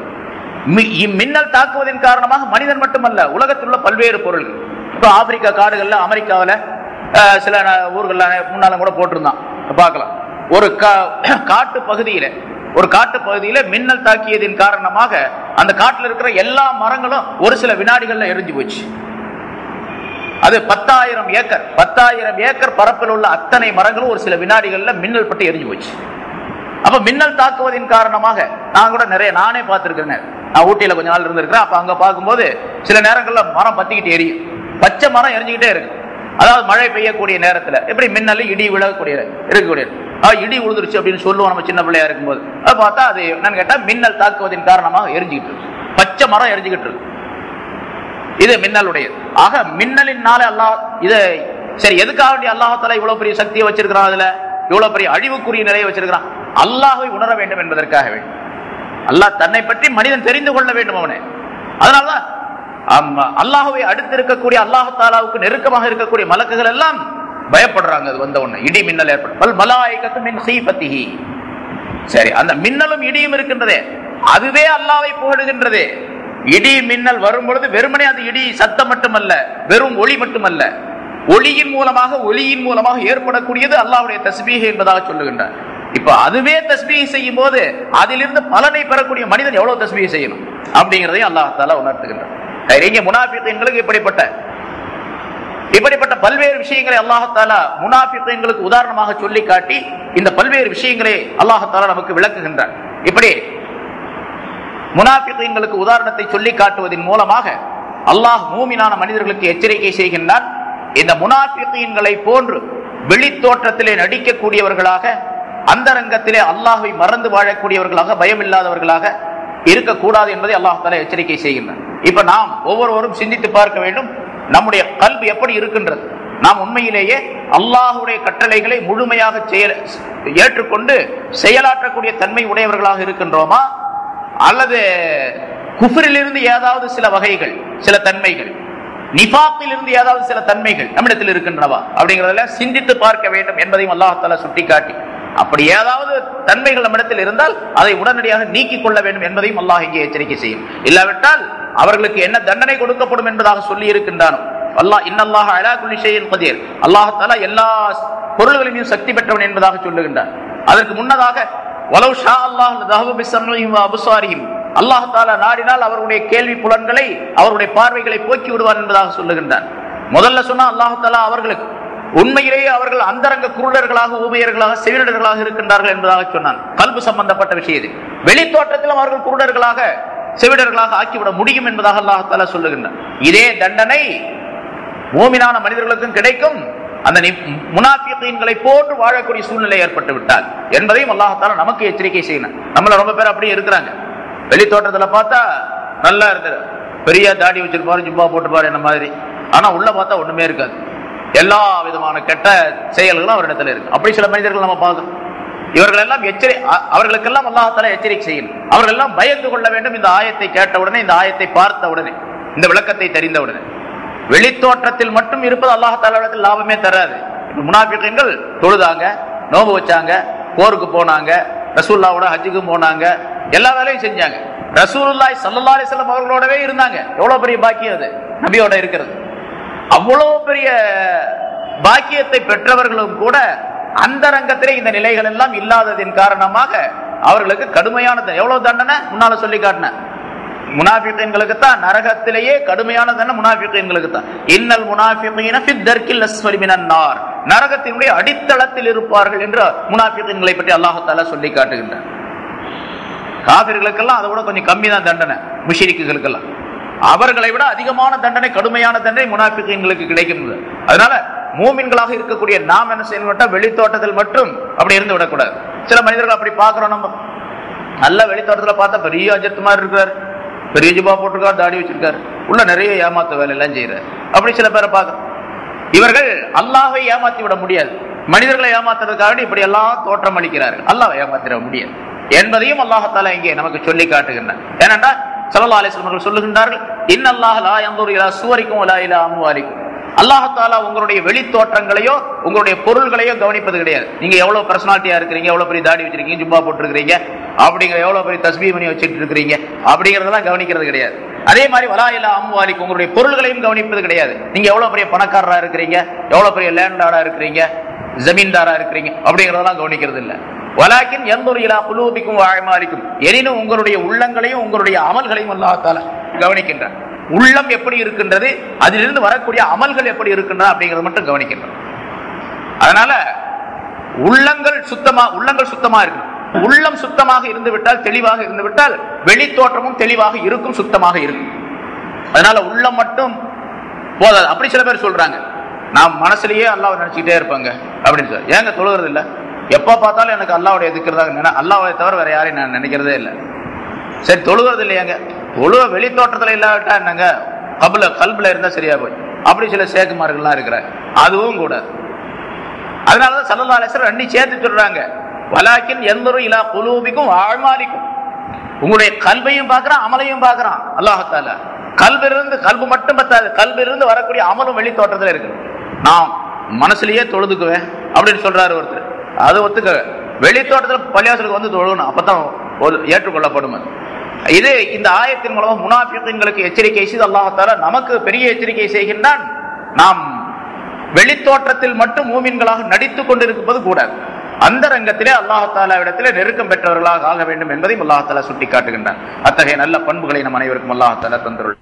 மின்னல் தாக்குவதன் காரணமாக மனிதன் மட்டுமல்ல, உலகத்தில் உள்ள பல்வேறு பொருள்கள். இப்போ ஆப்பிரிக்கா காடுகள்ல, அமெரிக்காவில் சில ஊர்கள்ல முன்னாலும் கூட போட்டிருந்தான் பார்க்கலாம். ஒரு காட்டு பகுதியில மின்னல் தாக்கியதின் காரணமாக அந்த காட்டில் இருக்கிற எல்லா மரங்களும் ஒரு சில வினாடிகள்ல எரிஞ்சு போச்சு. அது 10,000 ஏக்கர் பரப்பில் உள்ள அத்தனை மரங்களும் ஒரு சில வினாடிகள்ல மின்னல் பட்டு எரிஞ்சு போச்சு. அப்ப மின்னல் தாக்குவதின் காரணமாக நான் கூட நானே பார்த்திருக்கிறேன். நான் ஊட்டியில கொஞ்ச நாள் இருந்திருக்கிறேன். அப்ப அங்க பார்க்கும்போது சில நேரங்கள்ல மரம் பத்திக்கிட்டு எரியும், பச்சை மரம் எரிஞ்சுக்கிட்டே இருக்கு. அதாவது மழை பெய்யக்கூடிய நேரத்துல எப்படி மின்னல் இடி விழக்கூடிய இருக்கக்கூடியது, இடி உழுதுருச்சு அப்படின்னு சொல்லுவோம் நம்ம சின்ன பிள்ளையா இருக்கும்போது. அதை பார்த்தா அது என்னன்னு கேட்டா மின்னல் தாக்குவதின் காரணமாக எரிஞ்சுக்கிட்டு இருக்கு, பச்சை மரம் எரிஞ்சுக்கிட்டு இருக்கு. இது மின்னலுடையது. ஆக மின்னலினால அல்லாஹ் இதை சரி எதுக்காக வேண்டிய அல்லாஹால இவ்வளவு பெரிய சக்தியை வச்சிருக்கிறான், அதுல இவ்வளவு பெரிய அழிவுக்குரிய நிலையை வச்சிருக்கிறான், அல்லாஹை உணர வேண்டும் என்பதற்காக வேண்டும். அல்லாஹ் தன்னை பற்றி மனிதன் தெரிந்து கொள்ள வேண்டும் அவனே. அதனாலதான் அல்லாஹுவை அடுத்து இருக்கக்கூடிய அல்லாஹ் தாலாவுக்கு நெருக்கமாக இருக்கக்கூடிய மலக்குகள் எல்லாம் பயப்படுறாங்க. அது வந்த உடனே இடி மின்னல் ஏற்படும். சரி, அந்த மின்னலும் இடியும் இருக்கின்றதே, அதுவே அல்லாஹ்வை புகழுகின்றதே. இடி மின்னல் வரும் பொழுது வெறுமனே அது இடி சத்தம் மட்டுமல்ல, வெறும் ஒளி மட்டுமல்ல, ஒளியின் மூலமாக ஏற்படக்கூடியது அல்லாஹ்வுடைய தஸ்பீஹ் என்பதாக சொல்லுகின்றார். இப்ப அதுவே தஸ்பீஹ் செய்யும் போது அதிலிருந்து பலனை பெறக்கூடிய மனிதன் எவ்வளவு தஸ்பீஹ் செய்யணும் அப்படிங்கிறதையும் அல்லாஹ் தஆலா உணர்த்துகின்றார். இங்கே முனாஃபிகீன்களுக்கு இப்படிப்பட்ட பல்வேறு விஷயங்களை அல்லாஹ் தஆலா முனாஃபிகீன்களுக்கு உதாரணமாக சொல்லி காட்டி இந்த பல்வேறு விஷயங்களை அல்லாஹ் தஆலா நமக்கு விளக்குகின்றார். இப்படி முனாஃபிகீன்களுக்கு உதாரணத்தை சொல்லி காட்டுவதன் மூலமாக அல்லாஹ் மூமினான மனிதர்களுக்கு எச்சரிக்கை செய்கின்றான். இந்த முனாஃபிகீன்களை போன்று வெளித்தோற்றத்திலே நடிக்கக்கூடியவர்களாக, அந்தரங்கத்திலே அல்லாஹ்வை மறந்து வாழக்கூடியவர்களாக, பயமில்லாதவர்களாக இருக்கக்கூடாது என்பதை அல்லாஹ் தஆலா எச்சரிக்கை செய்கின்றான். இப்ப நாம் ஒவ்வொருவரும் சிந்தித்து பார்க்க வேண்டும், நம்முடைய கல்வி எப்படி இருக்கின்றது? நாம் உண்மையிலேயே அல்லாஹ்வுடைய கட்டளைகளை முழுமையாக ஏற்றுக்கொண்டு செயலாற்றக்கூடிய தன்மை உடையவர்களாக இருக்கின்றோமா, அல்லது குஃப்ரிலிருந்து ஏதாவது சில வகைகள், சில தன்மைகள், நிஃபாக்கில் இருந்து ஏதாவது சில தன்மைகள் நம்மிடத்தில் இருக்கின்றனவா அப்படிங்கிறதுல சிந்தித்து பார்க்க வேண்டும் என்பதையும் அல்லாஹ் தஆலா சுட்டிக்காட்டி, அப்படி ஏதாவது தன்மைகள் நம்மிடத்தில் இருந்தால் அதை உடனடியாக நீக்கிக் கொள்ள வேண்டும் என்பதையும் அல்லாஹ் இங்கே எச்சரிக்கை செய்யும். இல்லாவிட்டால் அவர்களுக்கு என்ன தண்டனை கொடுக்கப்படும் என்பதாக சொல்லி இருக்கின்றானோ, அல்லாஹ் இன்னல்லாஹ அலா குல்லி ஷைஇன் கதீர், அல்லாஹ் தஆலா எல்லா பொருள்களிலும் சக்தி பெற்றவன் என்பதாக சொல்லுகின்றான். அதற்கு முன்னதாக வலவ் ஷா அல்லாஹ் லதஹப பிஸம்இஹிம் வ அப்சாரிஹிம், அல்லாஹ் தஆலா நாடினால் அவருடைய கேள்வி புலன்களை, அவருடைய பார்வைகளை போக்கி விடுவார் என்பதாக சொல்லுகின்றான். முதல்ல சொன்னா அல்லாஹ் தஆலா அவர்களுக்கு உண்மையிலேயே அவர்கள் அந்தரங்க குருடர்களாக, ஊமையர்களாக, செவிடர்களாக இருக்கின்றார்கள் என்பதாக சொன்னான். கல்பு சம்பந்தப்பட்ட விஷயத்தில் வெளித்தோட்டத்திலும் அவர்கள் குருடர்களாக, செவிடர்களாக ஆக்கிவிட முடியும் என்பதாக அல்லாஹ் தஆலா சொல்லுகின்றான். இதே தண்டனை மூமினான மனிதர்களுக்கும் கிடைக்கும், அந்த முனாஃபிகீன்களை போன்று வாழக்கூடிய சூழ்நிலை ஏற்பட்டு விட்டால் என்பதையும் அல்லாஹ் தஆலா நமக்கு எச்சரிக்கை செய்யணும். நம்மள ரொம்ப பேர் அப்படியே இருக்கிறாங்க. வெளித்தோட்டத்துல பார்த்தா நல்லா இருக்குது, பெரிய தாடி வச்சிருப்பாரு, ஜுப்பா போட்டுப்பாரு என்ன மாதிரி, ஆனா உள்ள பார்த்தா ஒண்ணுமே இருக்காது. எல்லா விதமான கெட்ட செயல்களும் அவரிடத்துல இருக்கு. அப்படி சில மனிதர்கள் நம்ம பார்க்கணும். இவர்கள் எல்லாம் அவர்களுக்கெல்லாம் அல்லாஹ் தஆலா எச்சரிக்கை செய்யணும். அவர்கள் எல்லாம் பயந்து கொள்ள வேண்டும். இந்த ஆயத்தை கேட்டவுடனே, இந்த ஆயத்தை பார்த்த உடனே, இந்த விளக்கத்தை தெரிந்தவுடனே. வெளித்தோற்றத்தில் மட்டும் இருப்பது அல்லாஹ் தஆலாவிடத்தில் லாபமே தராது. முனாஃபிகீன்கள் தொழுதாங்க, நோன்பு வச்சாங்க, போருக்கு போனாங்க, ரசூலுல்லாஹ்வோட ஹஜ்ஜுக்கும் போனாங்க, எல்லா வேலையும் செஞ்சாங்க. ரசூலுல்லாஹி ஸல்லல்லாஹு அலைஹி வஸல்லம் அவர்களோடவே இருந்தாங்க. எவ்வளவு பெரிய பாக்கியம் அது, நபியோட இருக்கிறது. அவ்வளவு பெரிய பாக்கியத்தை பெற்றவர்களும் கூட அந்தரங்கத்திலே இந்த நிலைகள் எல்லாம் இல்லாததின் காரணமாக அவர்களுக்கு கடுமையான எவ்வளவு தண்டனை முன்னால சொல்லி காட்டின. முனாஃபிகீன்களுக்கு தான் நரகத்திலேயே கடுமையான தண்டனை முனாஃபிகீன்களுக்கு தான். இன்னல் முனாஃபிகீன ஃபித் தர்கில் அஸ்ஃபலி மினன் நார், நரகத்தினுடைய அடித்தளத்தில் இருப்பார்கள் என்று முனாஃபிகீன்களை பற்றி அல்லாஹ் தஆலா சொல்லி காட்டுகின்றார். காஃபிர்களுக்கெல்லாம் அதை விட கொஞ்சம் கம்மி தான் தண்டனை, முஷ்ரிக்குகளுக்கெல்லாம் அவர்களை விட அதிகமான தண்டனை, கடுமையான தண்டனை முனாஃபிகீன்களுக்கு கிடைக்கும். அதனால மூமின்களாக இருக்கக்கூடிய நாம் என்ன செய்யணும், வெளித்தோட்டத்தில் மட்டும் அப்படி இருந்து விடக்கூடாது. சில மனிதர்கள் அப்படி பார்க்கிறோம், நம்ம நல்ல வெளித்தோட்டத்துல பார்த்தா பெரிய அஜத் மாதிரி இருக்காரு, பெரிய ஜுபா போட்டிருக்காரு, தாடி வச்சிருக்காரு, உள்ள நிறைய ஏமாத்த வேலை எல்லாம் செய்யறாரு. அப்படி சில பேரை பார்க்கிறோம். இவர்கள் அல்லாஹ்வை ஏமாத்தி விட முடியாது, மனிதர்களை ஏமாத்துறதுக்காக இப்படி எல்லாம் தோற்றம் அளிக்கிறார்கள். அல்லாஹ்வை ஏமாத்திட முடியாது என்பதையும் அல்லாஹ் தஆலா இங்கே நமக்கு சொல்லி காட்டுகின்றார். ஏனென்றால் ஸல்லல்லாஹு அலைஹி வஸல்லம் சொல்லுகின்றார்கள், இன்னல்லாஹ லா யன்துரு இலா சுவரிக்கும் வலா இலா அம்வாலிக்கும், அல்லாஹ் உங்களுடைய வெளி தோற்றங்களையோ உங்களுடைய பொருள்களையோ கவனிப்பது கிடையாது. நீங்க எவ்வளவு பர்சனாலிட்டியா இருக்கிறீங்க, எவ்வளவு பெரிய தாடி வச்சிருக்கீங்க, ஜுப்பா போட்டுருக்கீங்க, அப்படிங்கிற எவ்வளவு பெரிய தஸ்பீஹ் பண்ணி வச்சுட்டு இருக்கிறீங்க அப்படிங்கறதெல்லாம் கவனிக்கிறது கிடையாது. அதே மாதிரி வலா இலா அம்வாலிக்கும் உங்களுடைய பொருள்களையும் கவனிப்பது கிடையாது. நீங்க எவ்வளவு பெரிய பணக்காரரா இருக்கிறீங்க, எவ்வளவு பெரிய லேண்டாரா இருக்கிறீங்க, ஜமீன்தாரா இருக்கிறீங்க அப்படிங்கறதெல்லாம் கவனிக்கிறது இல்லை. வலாக்கின் யன்துரு இலா குலூபிக்கும் வ அஅமாலிக்கும், எனினும் உங்களுடைய உள்ளங்களையும் உங்களுடைய அமல்களையும் அல்லாஹ் தஆலா கவனிக்கின்றார். உள்ளம் எப்படி இருக்கின்றது, அதிலிருந்து வரக்கூடிய அமல்கள் எப்படி இருக்கின்றன அப்படிங்கறது மட்டும் கவனிக்கின்றார். அதனால உள்ளங்கள் சுத்தமா இருக்கணும். உள்ளம் சுத்தமாக இருந்து விட்டால், தெளிவாக இருந்து விட்டால், வெளி தோற்றமும் தெளிவாக இருக்கும், சுத்தமாக இருக்கும். அதனால உள்ளம் மட்டும் போதாது. அப்படி சில பேர் சொல்றாங்க, நான் மனசுலயே அல்லாஹ்வை நினைச்சுக்கிட்டே இருப்பாங்க அப்படின்னு சொல்லி. ஏங்க தொழுகிறது இல்ல? எப்ப பார்த்தாலும் எனக்கு அல்லாஹ்வுடைய திக்றதாக, அல்லாஹ்வை தவிர வேற யாரையும் நான் நினைக்கிறதே இல்லை. சரி, தொழுகிறது இல்லையாங்க? தொழுவ வெளி தோற்றத்துல இல்லாவிட்டா என்னங்க, கல்புல இருந்தா சரியா போய். அப்படி சில சேக்குமார்கள்லாம் இருக்கிறாங்க, அதுவும் கூட. அதனாலதான் ஸல்லல்லாஹு அலைஹி வஸல்லம் ரெண்டையும் சேர்த்து சொல்றாங்க, வலாக்கின் யன்துரு இலா குலூபிக்கும் வ அஅமாலிக்கும். உங்களுடைய கல்பையும் பார்க்கறான், அமலையும் பார்க்கறான் அல்லாஹ் தஆலா. கல்பு மட்டும் பத்தாது, கல்பிலிருந்து வரக்கூடிய அமலும் வெளி தோற்றத்துல இருக்கு. நான் மனசுலயே தொழுதுக்குவேன் அப்படின்னு சொல்றாரு ஒருத்தர், அது ஒத்துக்க. வெளி தோட்டத்தில் பள்ளிவாசலுக்கு வந்து தொழுகணும், அப்பதான் ஏற்றுக்கொள்ளப்படும். இது இந்த ஆயத்தின் மூலம் முனாஃபிக்குகளுக்கு எச்சரிக்கை செய்து அல்லாஹ் தஆலா நமக்கு பெரிய எச்சரிக்கை செய்கின்றான். நாம் வெளித்தோற்றத்தில் மட்டும் மூமின்களாக நடித்துக் கொண்டிருப்பது கூடாது. அந்த ரங்கத்திலே அல்லாஹ் தஆலாவிடத்திலே நெருக்கம் பெற்றவர்களாக ஆக வேண்டும் என்பதையும் அல்லாஹ் தஆலா சுட்டிக்காட்டுகின்றான். அத்தகைய நல்ல பண்புகளை நம் அனைவருக்கும் அல்லாஹ் தஆலா தந்தருள்.